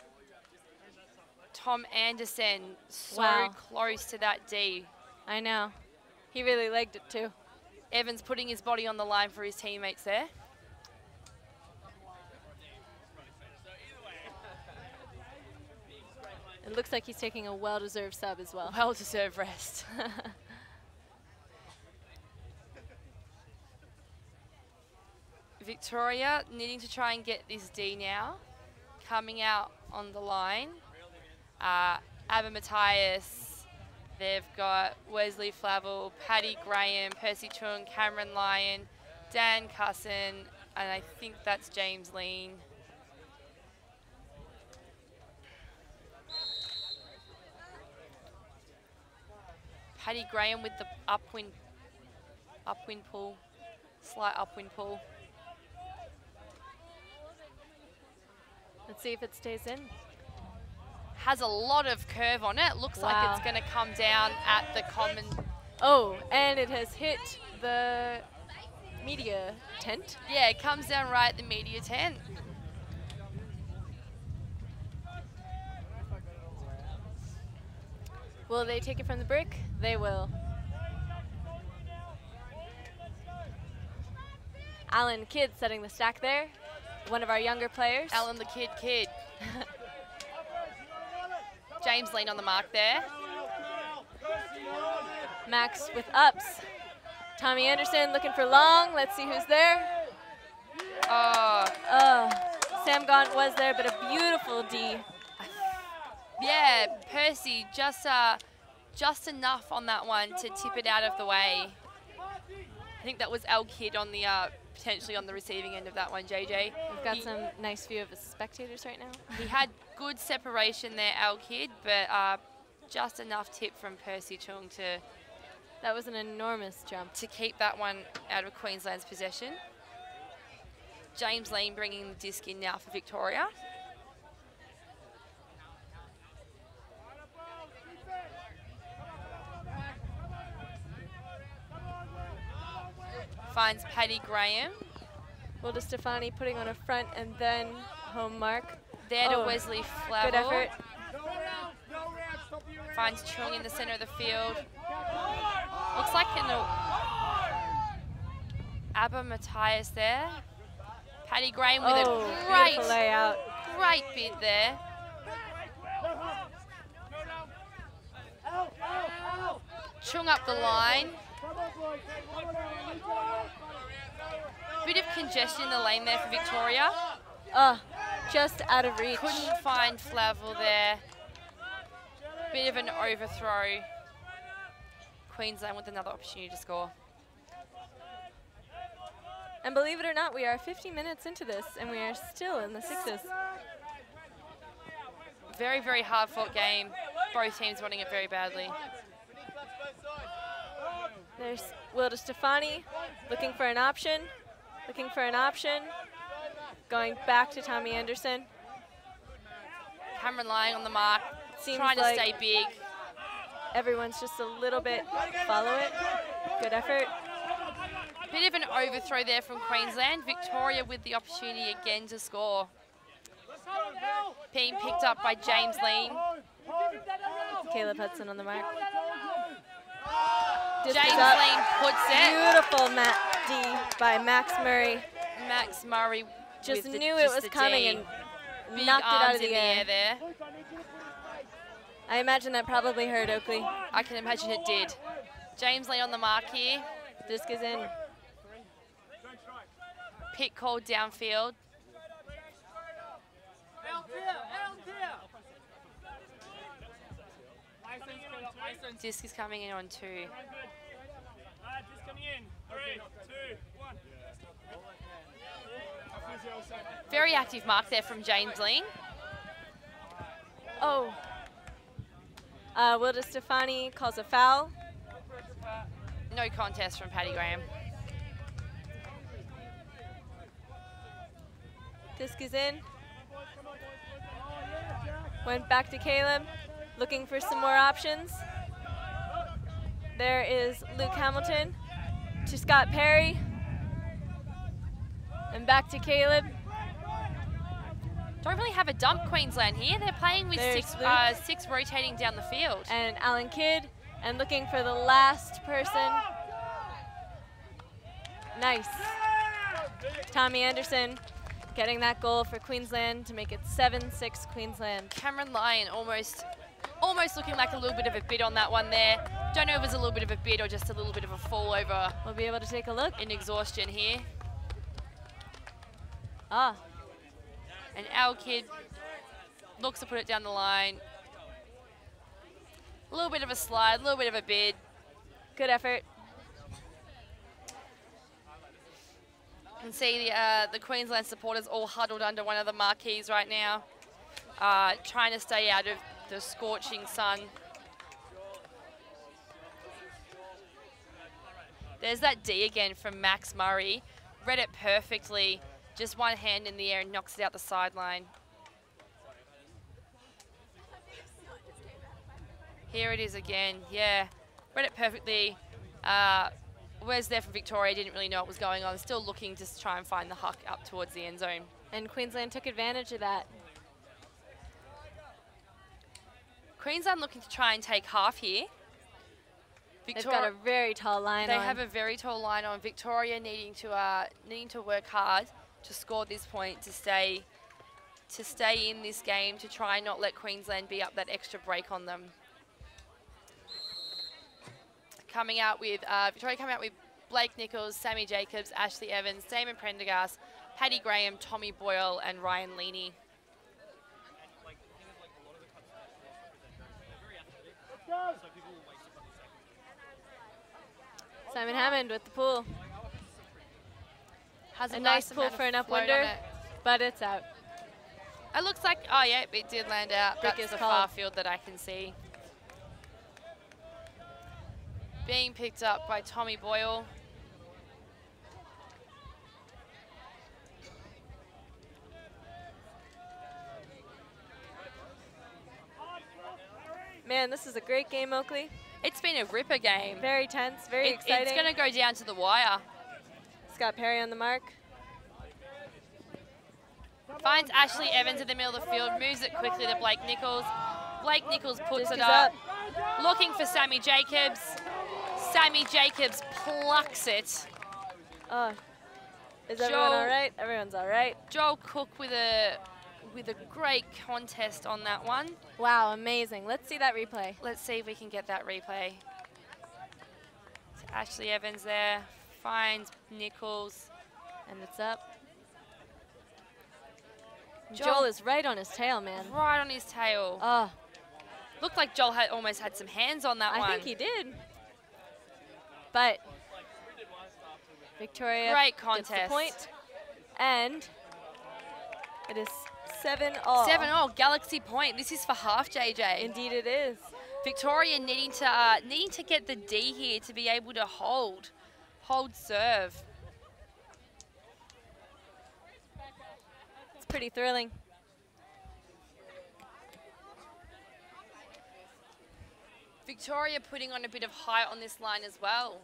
Tom Anderson, so close to that D. I know. He really legged it too. Evans putting his body on the line for his teammates there. It looks like he's taking a well-deserved sub as well. Well-deserved rest. Victoria needing to try and get this D now. Coming out on the line. Abba Matthias. They've got Wesley Flavel, Paddy Graham, Percy Chung, Cameron Lyon, Dan Cusson, and I think that's James Lean. Paddy Graham with the upwind pull, slight upwind pull. Let's see if it stays in. Has a lot of curve on it. Looks like it's going to come down at the common. Oh, and it has hit the media tent. Yeah, it comes down right at the media tent. Will they take it from the brick? They will. Alan Kidd setting the stack there. One of our younger players. Alan the Kid. James Lean on the mark there. Max with ups. Tommy Anderson looking for long. Let's see who's there. Sam Gaunt was there, but a beautiful D. Yeah, Percy just enough on that one to tip it out of the way. I think that was Al Kidd on the potentially on the receiving end of that one, JJ. We've got some nice view of the spectators right now. He had good separation there, Al Kidd, but just enough tip from Percy Chung to. That was an enormous jump. To keep that one out of Queensland's possession. James Lean bringing the disc in now for Victoria. Finds Paddy Graham. Will Stefani putting on a front and then home mark. There to Wesley Flavel. Good effort. Finds Chung in the center of the field. Looks like Abba Matthias there. Paddy Graham with a great bid there. Chung up the line. Bit of congestion in the lane there for Victoria. Just out of reach. Couldn't find Flavel there. Bit of an overthrow. Queensland with another opportunity to score. And believe it or not, we are 50 minutes into this, and we are still in the sixes. Very, very hard-fought game. Both teams wanting it very badly. There's Will Stefani looking for an option. Going back to Tommy Anderson. Cameron lying on the mark. Seems trying to like stay big. Everyone's just a little bit follow it. Good effort. Bit of an overthrow there from Queensland. Victoria with the opportunity again to score. Being picked up by James Lean. Caleb Hudson on the mark. James Lean puts it. Beautiful D by Max Murray. Max Murray just knew it was coming and knocked it out of the air there. I imagine that probably hurt Oakley. I can imagine it did. James Lean on the mark here. Disc is in. Pick called downfield. Disc is coming in on 2. Disc coming in. 3, 2, 1. Very active mark there from James Lean. Oh. Wilda Stefani calls a foul. No contest from Paddy Graham. Disc is in. Went back to Caleb, looking for some more options. There is Luke Hamilton to Scott Perry. And back to Caleb. Don't really have a dump, Queensland here. They're playing with six rotating down the field. And Alan Kidd, and looking for the last person. Nice. Tommy Anderson getting that goal for Queensland to make it 7-6 Queensland. Cameron Lyon almost looking like a little bit of a bid on that one there. Don't know if it was a little bit of a bid or just a little bit of a fall over. We'll be able to take a look. In exhaustion here. Ah. And our kid looks to put it down the line. A little bit of a slide, a little bit of a bid. Good effort. You can see the Queensland supporters all huddled under one of the marquees right now, trying to stay out of the scorching sun. There's that D again from Max Murray. Read it perfectly. Just one hand in the air and knocks it out the sideline. Here it is again. Yeah, read it perfectly. Wes there from Victoria didn't really know what was going on. Still looking to try and find the huck up towards the end zone. And Queensland took advantage of that. Queensland looking to try and take half here. They've got a very tall line on. They have a very tall line on. Victoria needing to work hard to score this point to stay in this game, to try and not let Queensland be up that extra break on them. Coming out with Victoria coming out with Blake Nichols, Sammy Jacobs, Ashley Evans, Damon Prendergast, Paddy Graham, Tommy Boyle, and Ryan Leaney. Simon Hammond with the pull. Has a nice pull for an upwinder, but it's out. It looks like, oh yeah, it did land out. That's the far field that I can see. Being picked up by Tommy Boyle. Man, this is a great game, Oakley. It's been a ripper game. Very tense, very exciting. It's going to go down to the wire. Scott Perry on the mark. Finds Ashley Evans in the middle of the field, moves it quickly to Blake Nichols. Blake Nichols puts it up. Looking for Sammy Jacobs. Sammy Jacobs plucks it. Oh, is everyone all right? Everyone's all right. Joel Cook with a great contest on that one. Wow, amazing. Let's see that replay. Let's see if we can get that replay. So Ashley Evans there, finds Nichols. And it's up. Joel is right on his tail, man. Right on his tail. Oh. Looked like Joel almost had some hands on that one. I think he did. But Victoria great contest. Gets the point. And it is 7-all. 7-all, Galaxy point. This is for half, JJ. Indeed it is. Victoria needing to get the D here to be able to hold serve. It's pretty thrilling. Victoria putting on a bit of height on this line as well.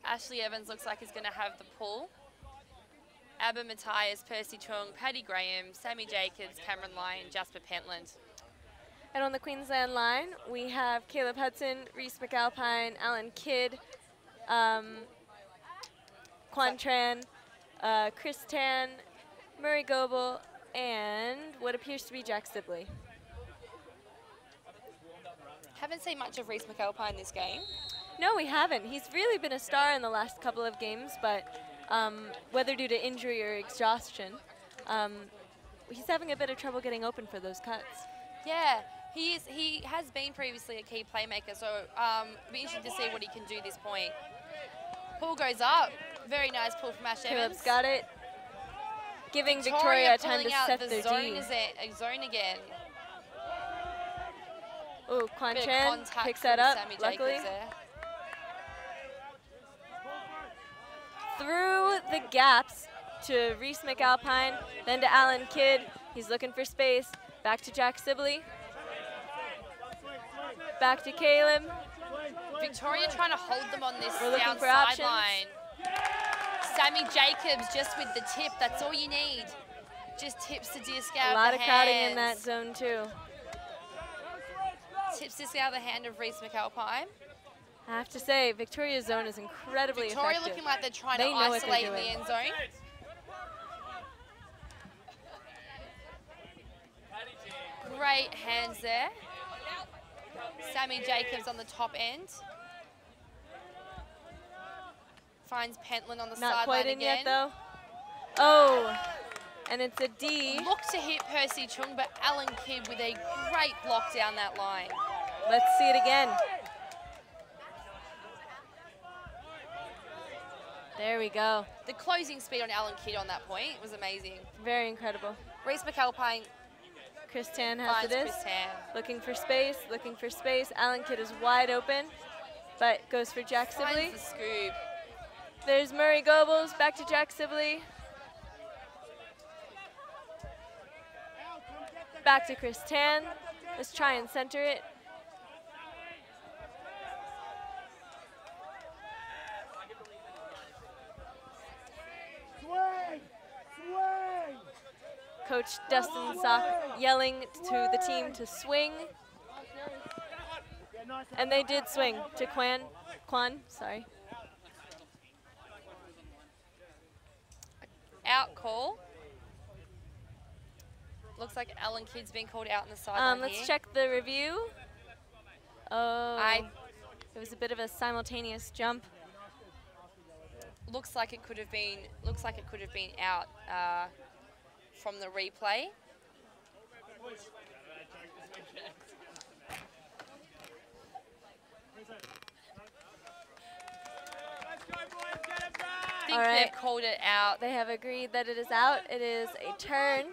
Ashley Evans looks like he's going to have the pull. Abba Matthias, Percy Chung, Paddy Graham, Sammy Jacobs, Cameron Lyon, Jasper Pentland. And on the Queensland line, we have Caleb Hudson, Reese McAlpine, Alan Kidd, Quan Tran, Chris Tan, Murray Goebel, and what appears to be Jack Sibley. Haven't seen much of Reese McAlpine this game. No, we haven't. He's really been a star in the last couple of games, but whether due to injury or exhaustion, he's having a bit of trouble getting open for those cuts. Yeah, he has been previously a key playmaker, so it'll be interesting to see what he can do this point. Pull goes up. Very nice pull from Ash Evans. Caleb's got it. Giving Victoria time to set their D. Zone again. Oh, Quan Tran picks that up, luckily. Through the gaps to Reese McAlpine, then to Alan Kidd. He's looking for space. Back to Jack Sibley. Back to Caleb. Victoria trying to hold them on this We're down sideline. Sammy Jacobs just with the tip. That's all you need. Just tips the disc out of the hands. A lot of crowding in that zone too. Tips disc out of the hand of Reese McAlpine. I have to say, Victoria's zone is incredibly effective. Victoria looking like they're trying to isolate in the end zone. Great hands there. Sammy Jacobs on the top end. Finds Pentland on the sideline again. Not quite in yet, though. Oh, and it's a D. Look to hit Percy Chung, but Alan Kidd with a great block down that line. Let's see it again. There we go. The closing speed on Alan Kidd on that point was amazing. Very incredible. Reese McAlpine. Chris Tan has it. Chris Tan. Looking for space, looking for space. Alan Kidd is wide open, but goes for Jack Sibley. Finds the scoop. There's Murray Goebbels, back to Jack Sibley. Back to Chris Tan. Let's try and center it. Coach Dustin Sock yelling to the team to swing. And they did swing to Quan, sorry. Out call. Looks like Alan Kidd's been called out on the sideline Let's check the review. Oh, it was a bit of a simultaneous jump. Looks like it could have been out from the replay. I think they've called it out. They have agreed that it is out. It is a turn.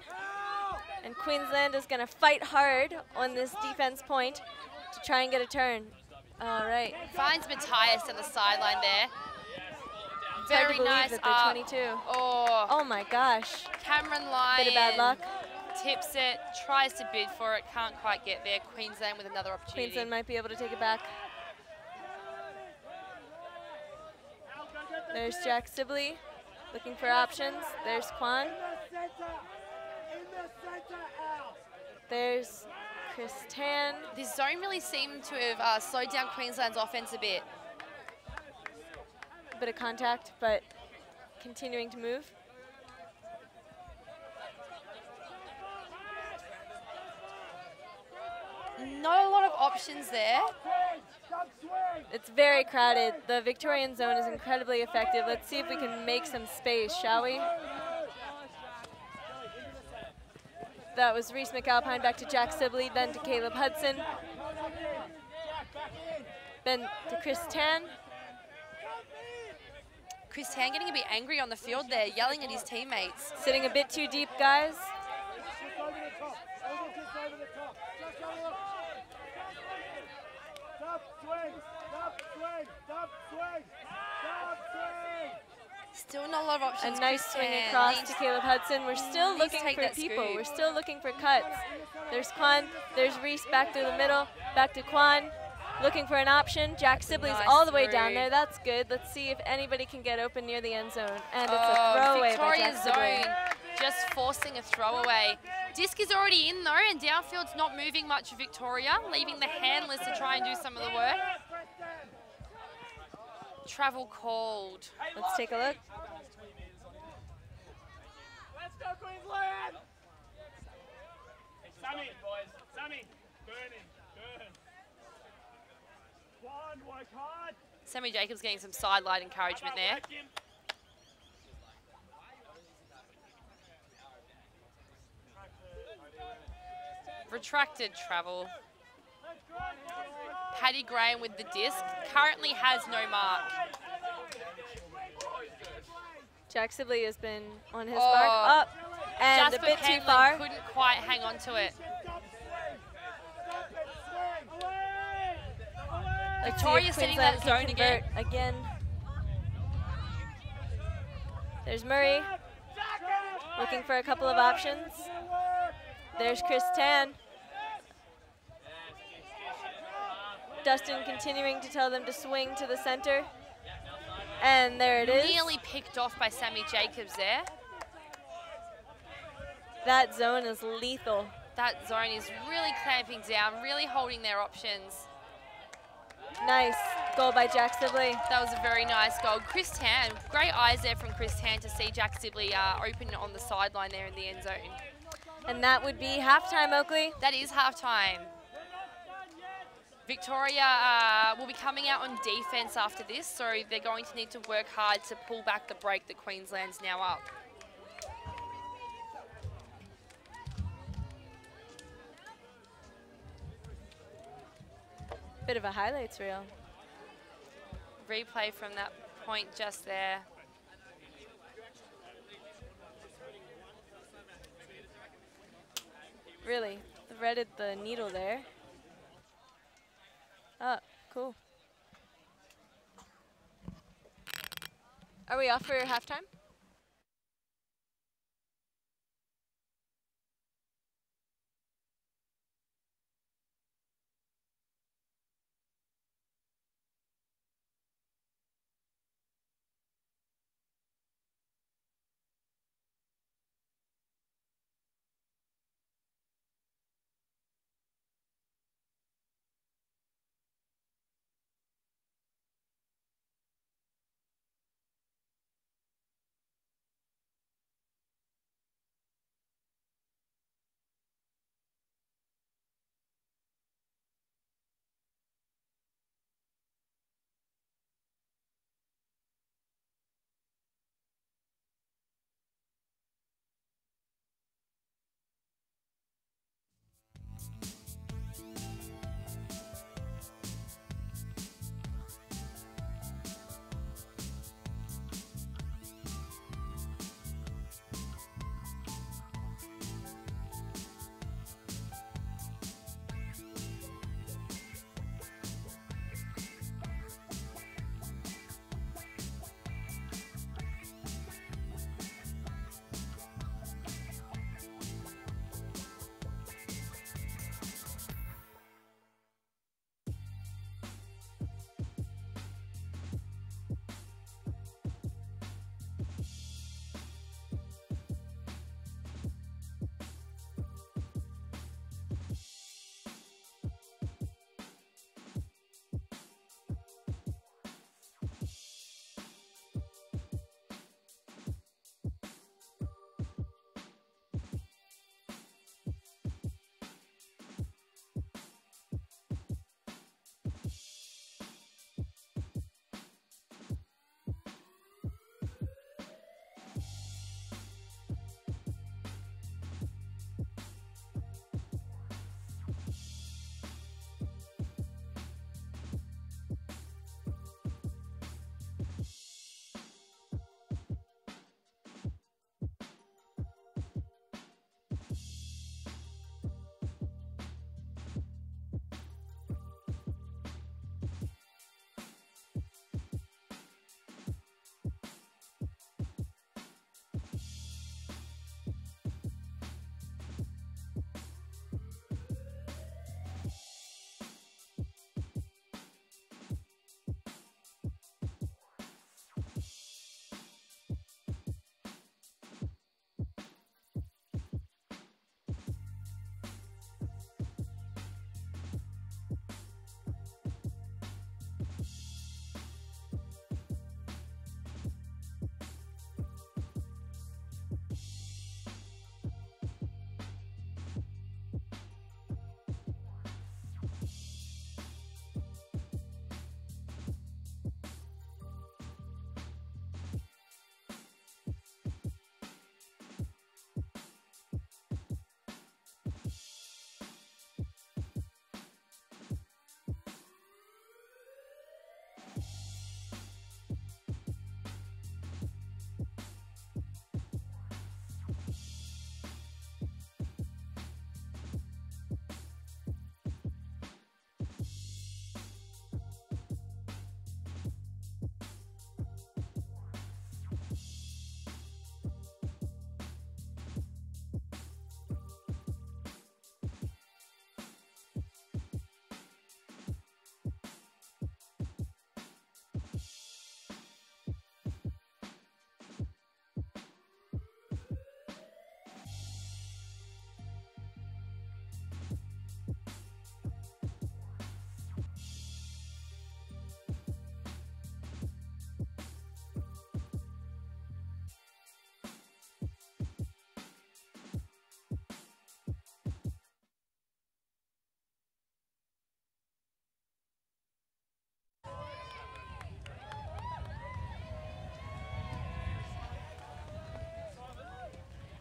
And Queensland is going to fight hard on this defense point to try and get a turn. All right. Finds Matthias on the sideline there. Very nice up. 22. Oh my gosh. Cameron Lyon. Bit of bad luck. Tips it, tries to bid for it, can't quite get there. Queensland with another opportunity. Queensland might be able to take it back. There's Jack Sibley looking for options. There's Quan. There's Chris Tan. This zone really seemed to have slowed down Queensland's offense a bit. A bit of contact, but continuing to move. Not a lot of options there. It's very crowded. The Victorian zone is incredibly effective. Let's see if we can make some space, shall we? That was Reese McAlpine back to Jack Sibley, then to Caleb Hudson. Then to Chris Tan. Chris Tan getting a bit angry on the field there, yelling at his teammates. Sitting a bit too deep, guys. Still not a lot of options. A nice swing across to Caleb Hudson. We're still looking for people. We're still looking for cuts. There's Quan. There's Reese back to the middle. Back to Quan. looking for an option. Jack Sibley's Nice all the way through. down there. That's good. Let's see if anybody can get open near the end zone. And it's a throwaway by Victoria Jack Sibley. zone, just forcing a throwaway. Disc is already in though, and downfield's not moving much for Victoria, leaving the handlers to try and do some of the work. Travel called. Let's take a look. Let's go, Queensland! Sammy, boys. Sammy, burning, burn. One, work hard. Sammy Jacobs getting some sideline encouragement there. Retracted travel. Paddy Graham with the disc. Currently has no mark. Jack Sibley has been on his mark. Up and Jasper a bit Penland too far. couldn't quite hang on to it. Let's Victoria see if setting Queensland that can zone convert again. There's Murray looking for a couple of options. There's Chris Tan. Dustin continuing to tell them to swing to the center. And there it is. Nearly picked off by Sammy Jacobs there. That zone is lethal. That zone is really clamping down, really holding their options. Nice goal by Jack Sibley. That was a very nice goal. Chris Tan, great eyes there from Chris Tan to see Jack Sibley open on the sideline there in the end zone. And that would be halftime, Oakley. That is halftime. Victoria will be coming out on defense after this, so they're going to need to work hard to pull back the break that Queensland's now up. Bit of a highlights reel. Replay from that point just there. Really threaded the needle there. Oh, cool. Are we off for halftime?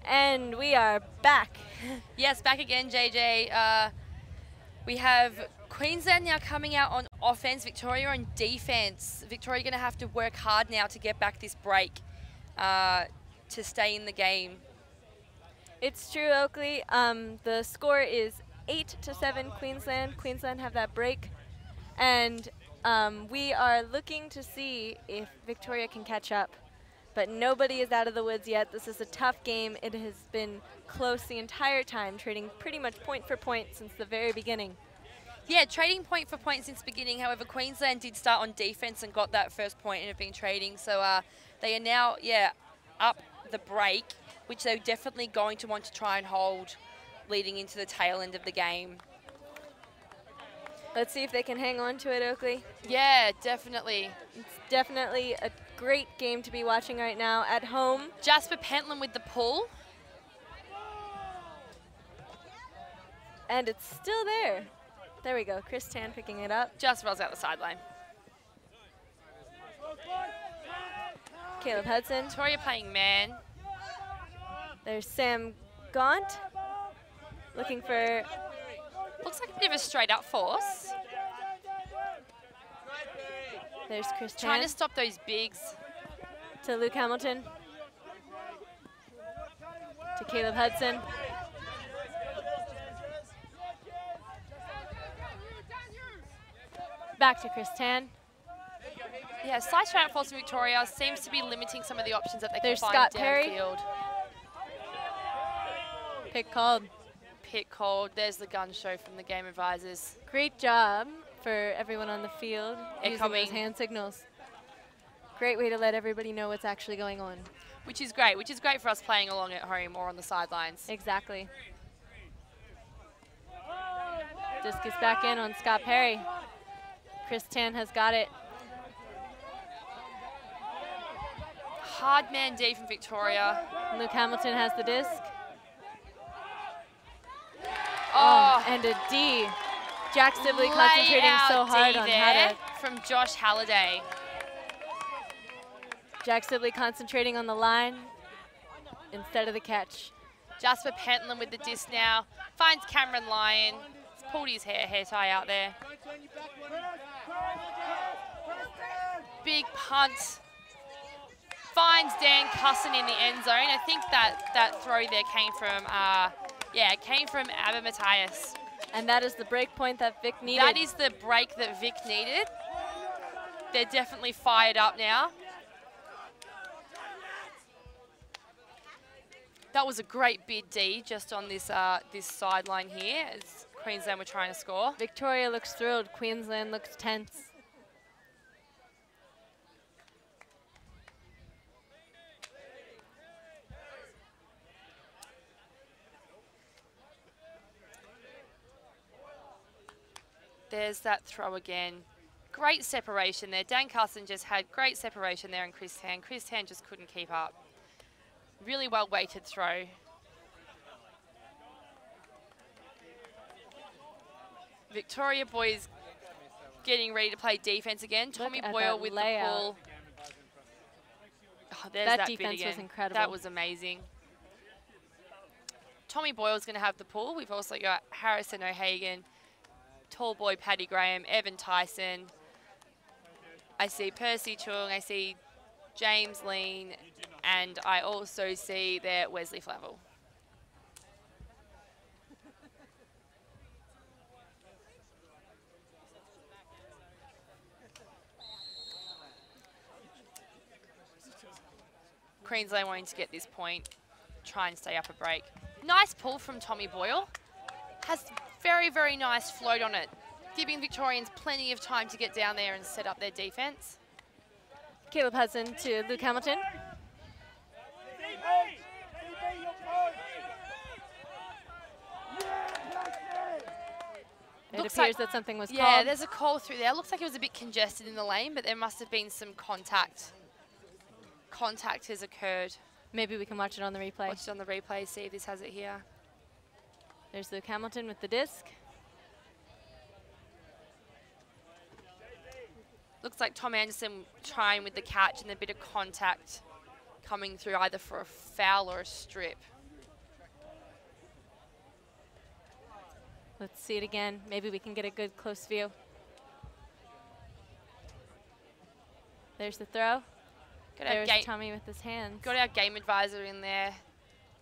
And we are back. Yes, back again, JJ. We have Queensland now coming out on offense, Victoria on defense. Victoria going to have to work hard now to get back this break to stay in the game. It's true, Oakley. The score is 8-7 Queensland. Queensland have that break. And we are looking to see if Victoria can catch up. But nobody is out of the woods yet. This is a tough game. It has been close the entire time, trading pretty much point for point since the very beginning. Yeah, trading point for point since the beginning. However, Queensland did start on defense and got that first point and have been trading. So they are now, up the break, which they're definitely going to want to try and hold leading into the tail end of the game. Let's see if they can hang on to it, Oakley. Yeah, definitely. It's definitely a great game to be watching right now at home. Jasper Pentland with the pull. And it's still there. There we go. Chris Tan picking it up. Just rolls out the sideline. Caleb Hudson. Victoria playing man. There's Sam Gaunt. Looking for... Looks like a bit of a straight up force. There's Chris Tan. Trying to stop those bigs. To Luke Hamilton. To Caleb Hudson. Back to Chris Tan. Yeah, slight straight up force from Victoria seems to be limiting some of the options that they There's can Scott find Perry. downfield. Pick called. Pick called. There's the gun show from the game advisors. Great job for everyone on the field using those hand signals. Great way to let everybody know what's actually going on. Which is great for us playing along at home or on the sidelines. Exactly. Disc is back in on Scott Perry. Chris Tan has got it. Hard man D from Victoria. Luke Hamilton has the disc. Oh, and a D. Jack Sibley concentrating so hard on how to... From Josh Halliday. Jack Sibley concentrating on the line instead of the catch. Jasper Pentland with the disc now. Finds Cameron Lyon. He's pulled his hair tie out there. Big punt. Finds Dan Cusson in the end zone. I think that throw there came from, it came from Abba Matthias. And that is the break point that Vic needed. That is the break that Vic needed. They're definitely fired up now. That was a great bid, D, just on this this sideline here as Queensland were trying to score. Victoria looks thrilled. Queensland looks tense. There's that throw again. Great separation there. Dan Carson just had great separation there in Chris Tan. Chris Tan just couldn't keep up. Really well weighted throw. Victoria boys getting ready to play defense again. Tommy Boyle with the pull. Oh, there's that defense was incredible. That was amazing. Tommy Boyle's going to have the pull. We've also got Harrison O'Hagan, tall boy Paddy Graham, Evan Tyson. I see Percy Chung, I see James Lean, and I also see there Wesley Flavel. Queensland wanting to get this point, try and stay up a break. Nice pull from Tommy Boyle. Has very, very nice float on it, giving Victorians plenty of time to get down there and set up their defense. Caleb Hudson to Luke Hamilton. It appears that something was called. Yeah, there's a call through there. Looks like it was a bit congested in the lane, but there must have been some contact. Contact has occurred. Maybe we can watch it on the replay. Watch it on the replay, see if this has it here. There's Luke Hamilton with the disc. Looks like Tom Anderson trying with the catch and a bit of contact coming through either for a foul or a strip. Let's see it again. Maybe we can get a good close view. There's the throw. There's Tommy with his hands. Got our game advisor in there,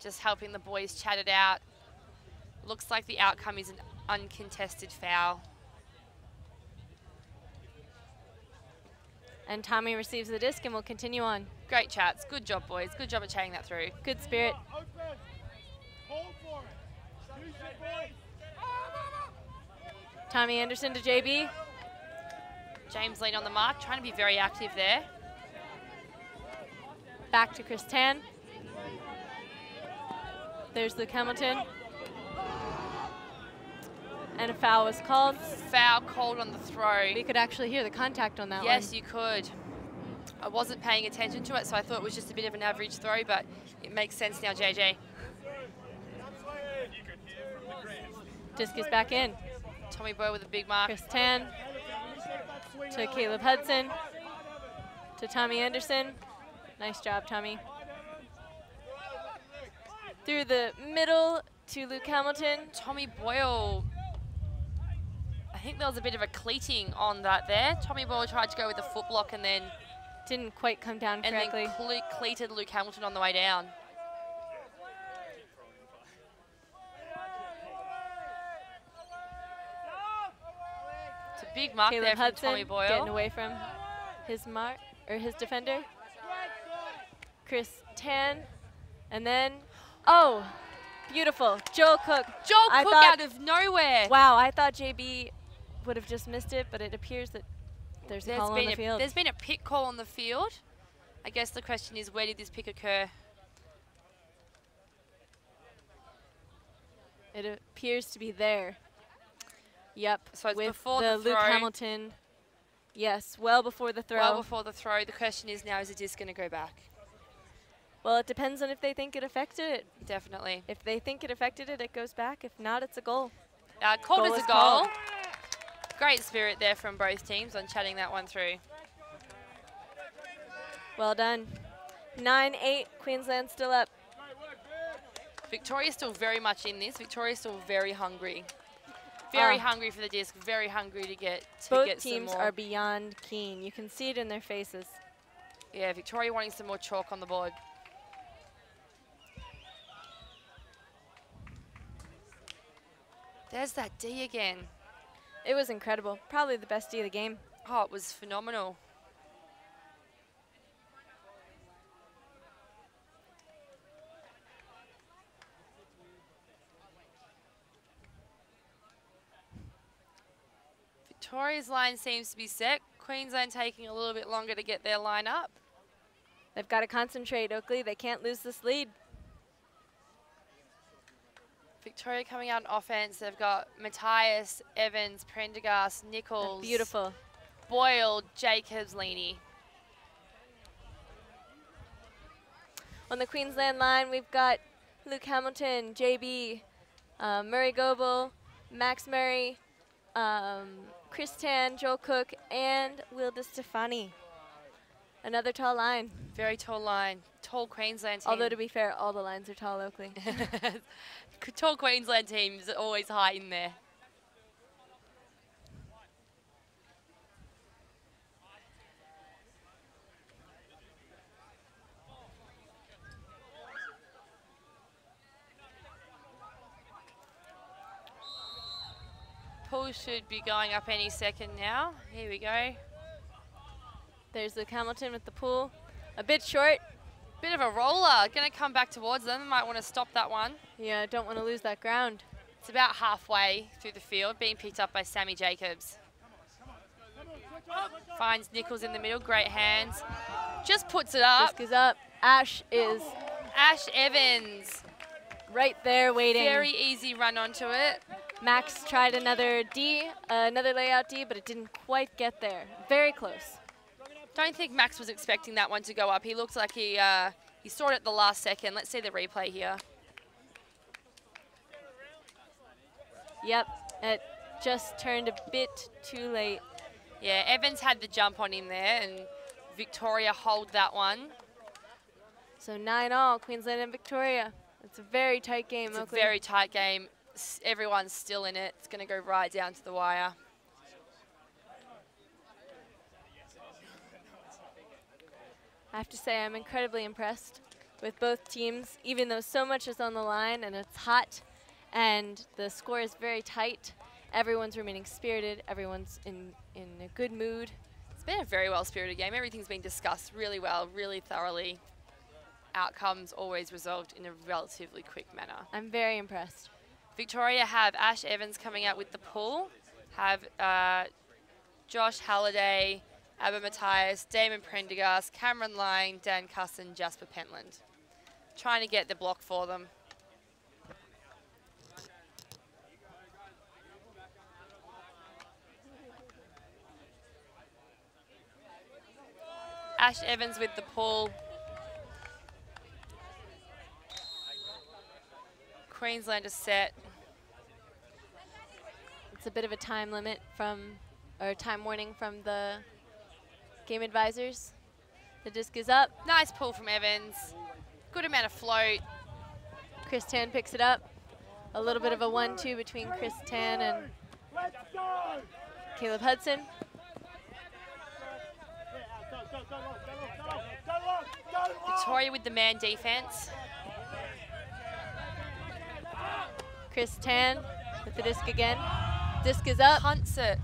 just helping the boys chat it out. Looks like the outcome is an uncontested foul. And Tommy receives the disc and will continue on. Great chats. Good job, boys. Good job of chatting that through. Good spirit. Tommy Anderson to JB. James Lean on the mark, trying to be very active there. Back to Chris Tan. There's Luke Hamilton. And a foul was called. Foul called on the throw. We could actually hear the contact on that one. Yes, you could. I wasn't paying attention to it, so I thought it was just a bit of an average throw, but it makes sense now, JJ. Disc is back in. Tommy Boy with a big mark. Chris Tan to Caleb Hudson to Tommy Anderson. Nice job, Tommy. Through the middle to Luke Hamilton. Tommy Boyle. I think there was a bit of a cleating on that there. Tommy Boyle tried to go with the foot block and then didn't quite come down correctly. And then cleated Luke Hamilton on the way down. It's a big mark Caleb there from Hudson Tommy Boyle. Getting away from his mark or his defender. Chris Tan, and then oh, beautiful, Joel Cook. Joel Cook out of nowhere. Wow, I thought JB would have just missed it, but it appears that there's a call on the field. There's been a pick call on the field. I guess the question is, where did this pick occur? It appears to be there. Yep. So it's with before the the throw. Luke Hamilton. Yes, well before the throw. Well before the throw. The question is now, is the disc going to go back? Well, it depends on if they think it affected it. Definitely. If they think it affected it, it goes back. If not, it's a goal. Called as a goal. Great spirit there from both teams on chatting that one through. Well done. 9-8, Queensland still up. Victoria's still very much in this. Victoria's still very hungry. Very hungry for the disc, very hungry to get some more. Both teams are beyond keen. You can see it in their faces. Yeah, Victoria wanting some more chalk on the board. There's that D again. It was incredible. Probably the best D of the game. Oh, it was phenomenal. Victoria's line seems to be set. Queensland taking a little bit longer to get their line up. They've got to concentrate, Oakley. They can't lose this lead. Victoria coming out on offense. They've got Matthias, Evans, Prendergast, Nichols. Beautiful. Boyle, Jacobs, Leaney. On the Queensland line, we've got Luke Hamilton, JB, Murray Goebel, Max Murray, Chris Tan, Joel Cook, and Will DeStefani. Another tall line. Very tall line. Tall Queensland team. Although, to be fair, all the lines are tall, Oakley. Tall Queensland teams are always high in there. Pool should be going up any second now. Here we go. There's Luke Hamilton with the pool. A bit short. Bit of a roller. Going to come back towards them. Might want to stop that one. Yeah, don't want to lose that ground. It's about halfway through the field, being picked up by Sammy Jacobs. Finds Nichols in the middle. Great hands. Just puts it up. Disc is up. Ash Evans. Right there waiting. Very easy run onto it. Max tried another D, another layout D, but it didn't quite get there. Very close. Don't think Max was expecting that one to go up. He looked like he saw it at the last second. Let's see the replay here. Yep, it just turned a bit too late. Yeah, Evans had the jump on him there, and Victoria hold that one. So 9-all, Queensland and Victoria. It's a very tight game, It's Oakley. a very tight game. everyone's still in it. It's going to go right down to the wire. I have to say I'm incredibly impressed with both teams, even though so much is on the line and it's hot and the score is very tight. Everyone's remaining spirited. Everyone's in a good mood. It's been a very well-spirited game. Everything's been discussed really well, really thoroughly. Outcomes always resolved in a relatively quick manner. I'm very impressed. Victoria have Ash Evans coming out with the pull, have Josh Halliday, Abba Matthias, Damon Prendergast, Cameron Lang, Dan Cusson, Jasper Pentland. Trying to get the block for them. Ash Evans with the pull. Queensland is set. It's a bit of a time limit or time warning from the game advisors. The disc is up. Nice pull from Evans. Good amount of float. Chris Tan picks it up. A little bit of a 1-2 between Chris Tan and Caleb Hudson. Victoria with the man defense. Chris Tan with the disc again. Disc is up. Hunts it.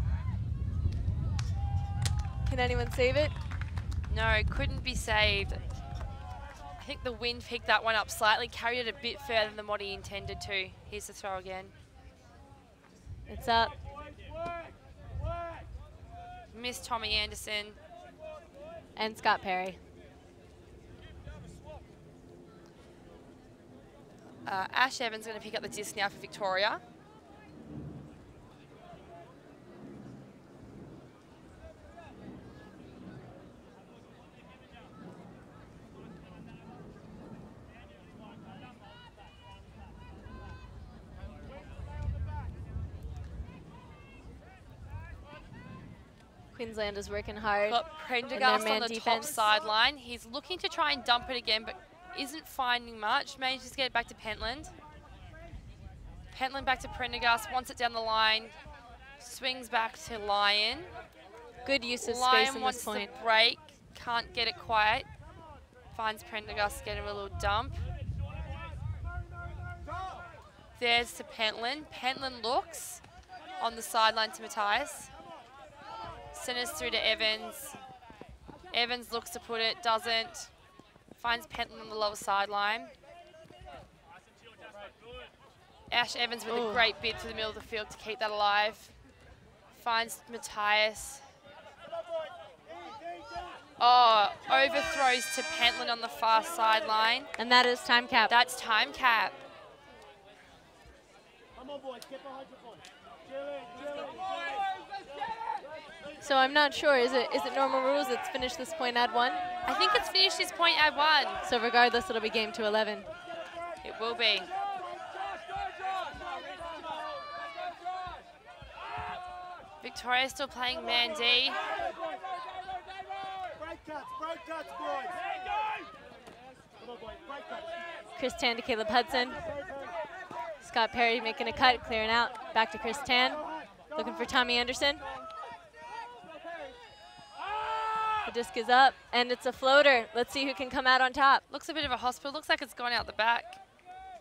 Can anyone save it? No, couldn't be saved. I think the wind picked that one up slightly, carried it a bit further than what he intended to. Here's the throw again. It's up. Missed Tommy Anderson. And Scott Perry. Ash Evans going to pick up the disc now for Victoria. Queensland is working hard. Got Prendergast on the top sideline. He's looking to try and dump it again, but isn't finding much. Manages to get it back to Pentland. Pentland back to Prendergast, wants it down the line. Swings back to Lyon. Good use of Lyon space in wants this point. the break, can't get it quite. Finds Prendergast getting a little dump. There's to Pentland. Pentland looks on the sideline to Matthias. Centers through to Evans. Evans looks to put it, doesn't. Finds Pentland on the lower sideline. Ash Evans with a great bid through the middle of the field to keep that alive. Finds Matthias. Oh, overthrows to Pentland on the far sideline. And that is time cap. That's time cap. Come on, boys, get behind your point. So I'm not sure. Is it normal rules? It's finish this point, add 1? I think it's finished this point, add 1. So regardless, it'll be game to 11. It will be. Victoria still playing man D. Break cuts, boys. Come on, boys, break cuts. Chris Tan to Caleb Hudson. Scott Perry making a cut, clearing out. Back to Chris Tan. Looking for Tommy Anderson. The disc is up, and it's a floater. Let's see who can come out on top. Looks a bit of a hospital. Looks like it's gone out the back.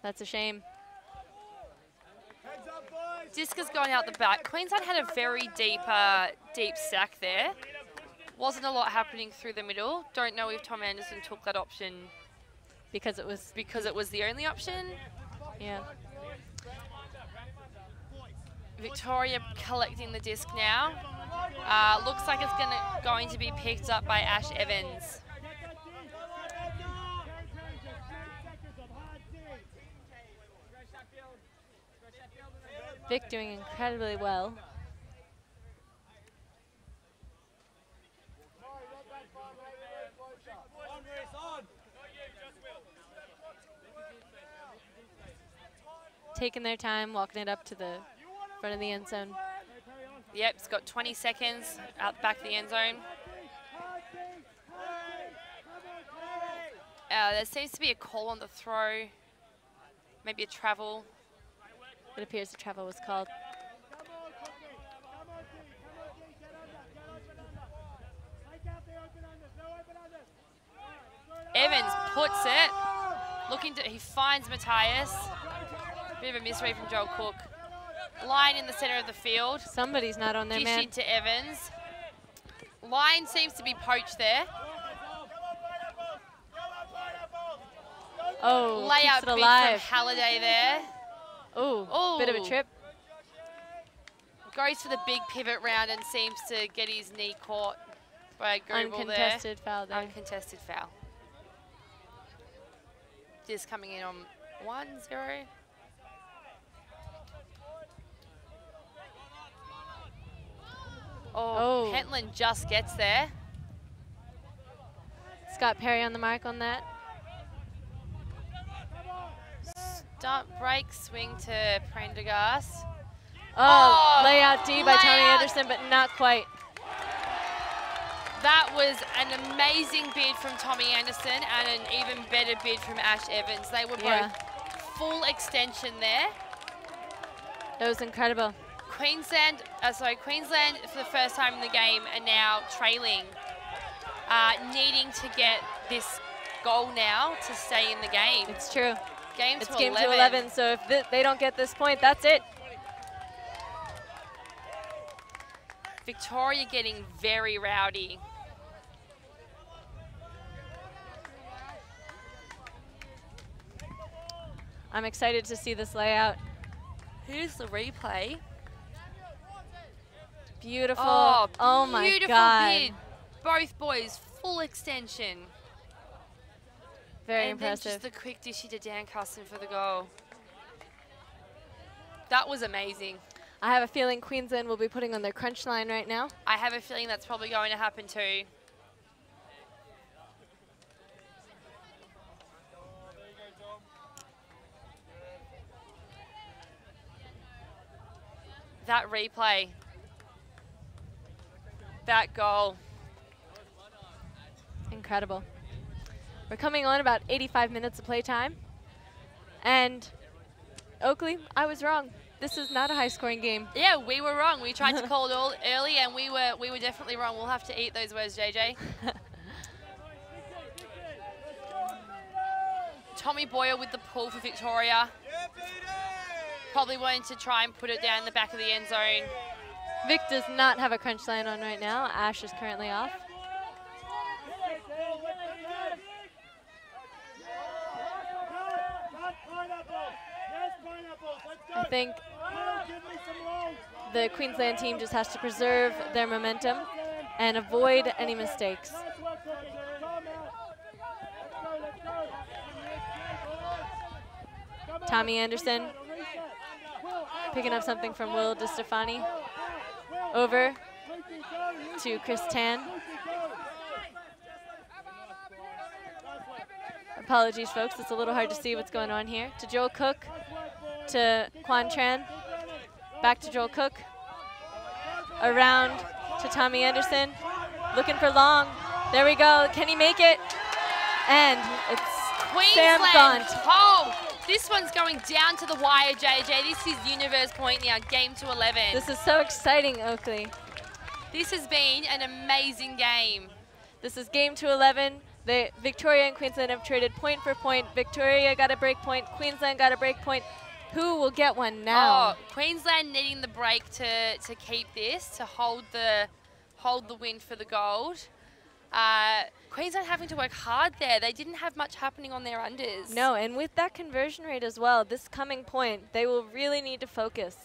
That's a shame. Disc has gone out the back. Queensland had a very deep stack there. Wasn't a lot happening through the middle. Don't know if Tom Anderson took that option because it was the only option. Yeah. Victoria collecting the disc now. Looks like it's going to be picked up by Ash Evans. Vic doing incredibly well. Taking their time, walking it up to the front of the end zone. Yep, it's got 20 seconds out the back of the end zone. There seems to be a call on the throw, maybe a travel. It appears the travel was called. Evans puts it. He finds Matthias. Bit of a misread from Joel Cook. Line in the center of the field. Somebody's not on there, Dish man. into Evans. Line seems to be poached there. Oh, layup keeps it big alive. from Halliday there. Oh, bit of a trip. Goes for the big pivot round and seems to get his knee caught by a Goebel Uncontested foul there. Uncontested foul. Just coming in on 1-0. Oh, Pentland just gets there. Scott Perry on the mark on that. Stunt break, swing to Prendergast. Oh, layout D by Tommy Anderson, but not quite. That was an amazing bid from Tommy Anderson and an even better bid from Ash Evans. They were both full extension there. That was incredible. Queensland for the first time in the game are now trailing, needing to get this goal now to stay in the game. It's true. Game to 11, so if they don't get this point, that's it. Victoria getting very rowdy. I'm excited to see this layout. Here's the replay. Beautiful. Oh my beautiful God. Bid. Both boys, full extension. Very and impressive. And then just the quick dishy to Dan Custon for the goal. That was amazing. I have a feeling Queensland will be putting on their crunch line right now. I have a feeling that's probably going to happen too. That replay. That goal. Incredible. We're coming on about 85 minutes of playtime. And Oakley, I was wrong. This is not a high-scoring game. Yeah, we were wrong. We tried to call it all early, and we were definitely wrong. We'll have to eat those words, JJ. Tommy Boyer with the pull for Victoria. Probably wanting to try and put it down the back of the end zone. Vic does not have a crunch line on right now. Ash is currently off. I think the Queensland team just has to preserve their momentum and avoid any mistakes. Tommy Anderson picking up something from Will DeStefani. Over to Chris Tan. Apologies, folks. It's a little hard to see what's going on here. To Joel Cook. To Quan Tran. Back to Joel Cook. Around to Tommy Anderson. Looking for long. There we go. Can he make it? And it's Queensland Sam Gaunt. Oh, this one's going down to the wire, JJ. This is Universe Point now, game to 11. This is so exciting, Oakley. This has been an amazing game. This is game to 11. Victoria and Queensland have traded point for point. Victoria got a break point. Queensland got a break point. Who will get one now? Oh, Queensland needing the break to keep this, to hold the win for the gold. Queensland having to work hard there. They didn't have much happening on their unders. No, and with that conversion rate as well, this coming point, they will really need to focus.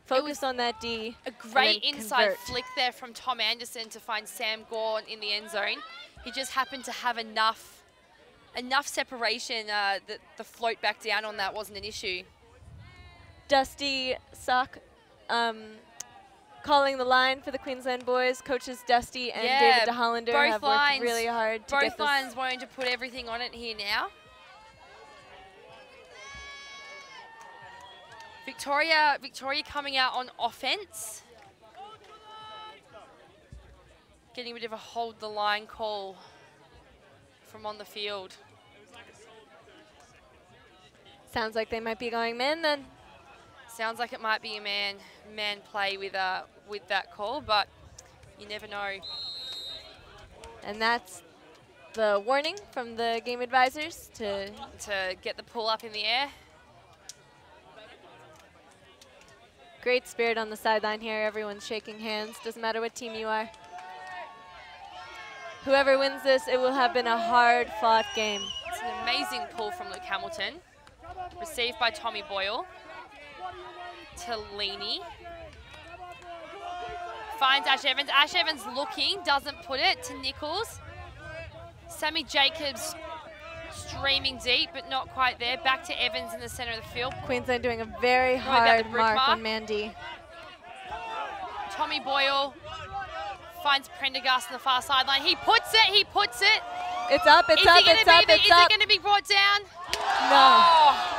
Focus on that D. A great inside flick there from Tom Anderson to find Sam Gaunt in the end zone. He just happened to have enough separation that the float back down on that wasn't an issue. Dusty Sock calling the line for the Queensland boys. Coaches Dusty and David DeHollander have worked really hard to get this. Both lines wanting to put everything on it here now. Victoria coming out on offense. Getting a bit of a hold the line call from on the field. Sounds like they might be going men then. Sounds like it might be a man play with that call, but you never know. And that's the warning from the game advisors to get the pull up in the air. Great spirit on the sideline here. Everyone's shaking hands. Doesn't matter what team you are. Whoever wins this, it will have been a hard-fought game. It's an amazing pull from Luke Hamilton. Received by Tommy Boyle. To Leaney. Finds Ash Evans. Ash Evans looking, doesn't put it to Nichols. Sammy Jacobs streaming deep, but not quite there. Back to Evans in the center of the field. Queensland doing a very hard mark on Mandy. Tommy Boyle finds Prendergast on the far sideline. He puts it, It's up, it's up, it's up. Is it going to be brought down? No. Oh.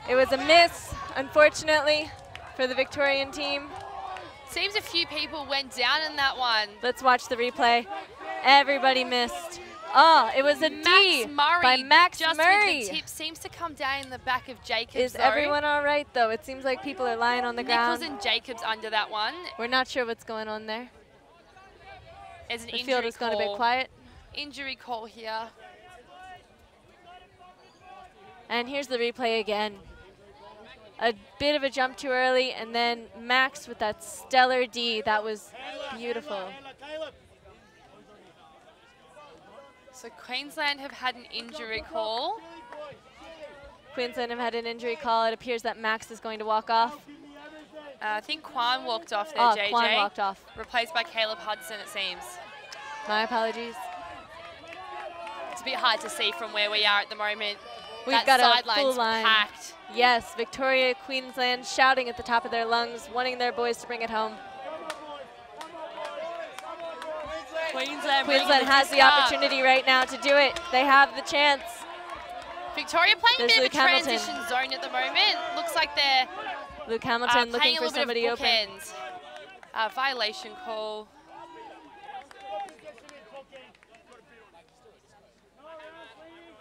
It was a miss, unfortunately, for the Victorian team. Seems a few people went down in that one. Let's watch the replay. Everybody missed. Oh, it was a D by Max Murray. With the tip seems to come down in the back of Jacobs. Is everyone all right, though? It seems like people are lying on the ground. Nichols and Jacobs under that one. We're not sure what's going on there. There's an the field has gone a bit quiet. Injury call here. And here's the replay again. A bit of a jump too early, and then Max with that stellar D. That was beautiful. So Queensland have had an injury call. Queensland have had an injury call. It appears that Max is going to walk off. I think Quan walked off there, oh, JJ. Quan walked off. Replaced by Caleb Hudson, it seems. My apologies. It's a bit hard to see from where we are at the moment. We've got a full line. Packed. Yes, Victoria, Queensland shouting at the top of their lungs, wanting their boys to bring it home. Queensland has the opportunity right now to do it. They have the chance. Victoria playing There's a bit Luke of a Hamilton. transition zone at the moment. Looks like they're Luke Hamilton looking for somebody open. Violation call.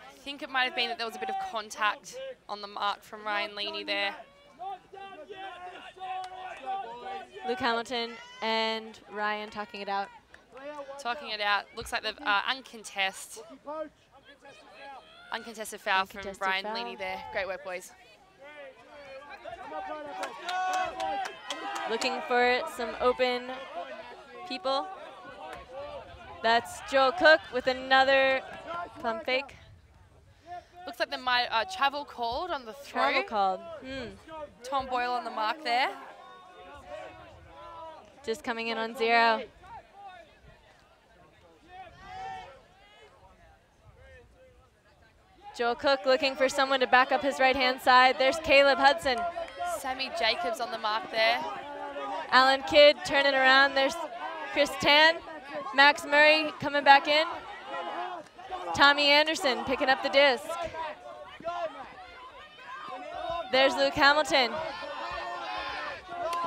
I think it might have been that there was a bit of contact on the mark from Ryan Leaney there. Luke Hamilton and Ryan talking it out. Looks like they've uncontested foul from Ryan Leaney there. Great work, boys. Looking for some open people. That's Joel Cook with another pump fake. Looks like they might travel called on the throw. Travel called. Tom Boyle on the mark there. Just coming in on 0. Joel Cook looking for someone to back up his right-hand side. There's Caleb Hudson. Sammy Jacobs on the mark there. Alan Kidd turning around. There's Chris Tan. Max Murray coming back in. Tommy Anderson picking up the disc. There's Luke Hamilton.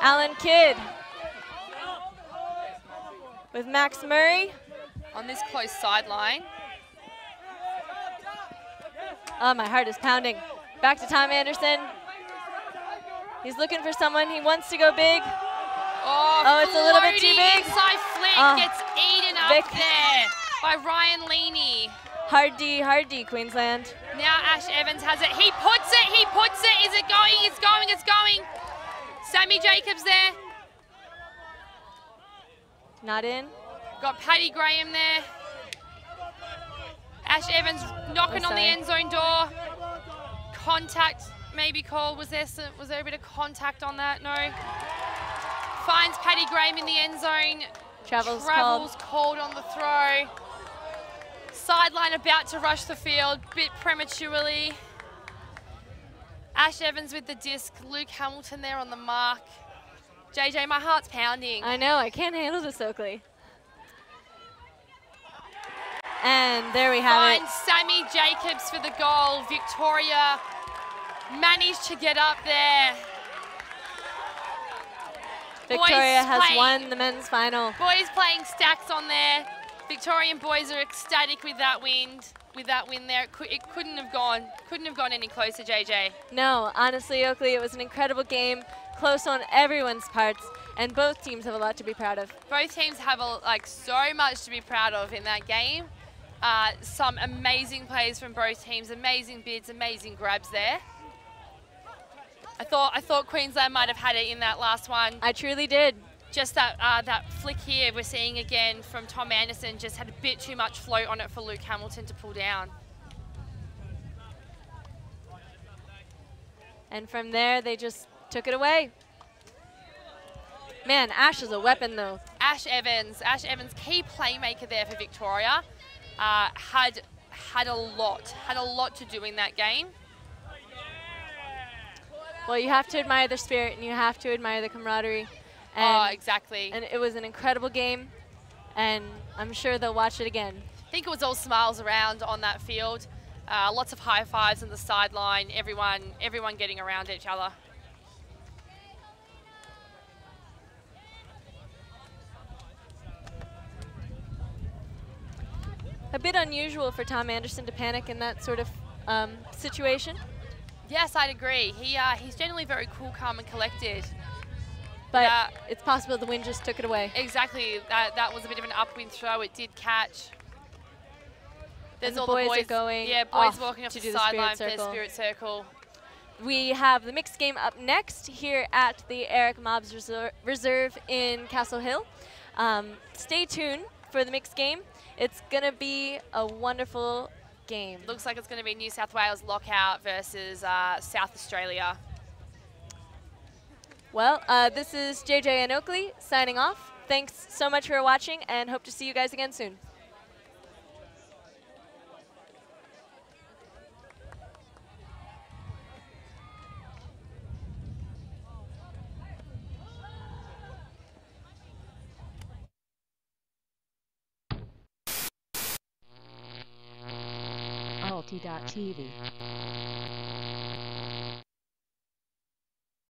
Alan Kidd with Max Murray. On this close sideline. Oh, my heart is pounding. Back to Tom Anderson. He's looking for someone. He wants to go big. Oh, it's a little bit too big. Inside flick gets eaten up there by Ryan Leaney. Hard D, Queensland. Now Ash Evans has it. He puts it. Is it going? It's going. Sammy Jacobs there. Not in. Got Paddy Graham there. Ash Evans knocking on the end zone door. Contact maybe called. Was there a bit of contact on that? No. Finds Paddy Graham in the end zone. Travels called on the throw. Sideline about to rush the field, bit prematurely. Ash Evans with the disc. Luke Hamilton there on the mark. JJ, my heart's pounding. I know, I can't handle this, Oakley. And there we have it. Finds Sammy Jacobs for the goal. Victoria managed to get up there. Victoria has won the men's final. Boys playing stacks on there. Victorian boys are ecstatic with that win. with that win there. It couldn't have gone any closer, JJ. No, honestly, Oakley, it was an incredible game, close on everyone's parts, and both teams have a lot to be proud of. Both teams have so much to be proud of in that game. Some amazing plays from both teams, amazing bids, amazing grabs there. I thought Queensland might have had it in that last one. I truly did. Just that flick here we're seeing again from Tom Anderson just had a bit too much float on it for Luke Hamilton to pull down. And from there, they just took it away. Man, Ash is a weapon, though. Ash Evans, key playmaker there for Victoria, had a lot to do in that game. Well, you have to admire their spirit, and you have to admire the camaraderie. And, exactly. And it was an incredible game, and I'm sure they'll watch it again. I think it was all smiles around on that field. Lots of high fives on the sideline, everyone getting around each other. A bit unusual for Tom Anderson to panic in that sort of situation. Yes, I'd agree. He's generally very cool, calm, and collected. But it's possible the wind just took it away. Exactly. That was a bit of an upwind throw. It did catch. There's all the boys are going. Yeah, boys walking off the sideline for their spirit circle. We have the mixed game up next here at the Eric Mobbs Reserve in Castle Hill. Stay tuned for the mixed game. It's going to be a wonderful game. Looks like it's going to be New South Wales Lockout versus South Australia. Well, this is JJ and Oakley signing off. Thanks so much for watching, and hope to see you guys again soon. Alti.tv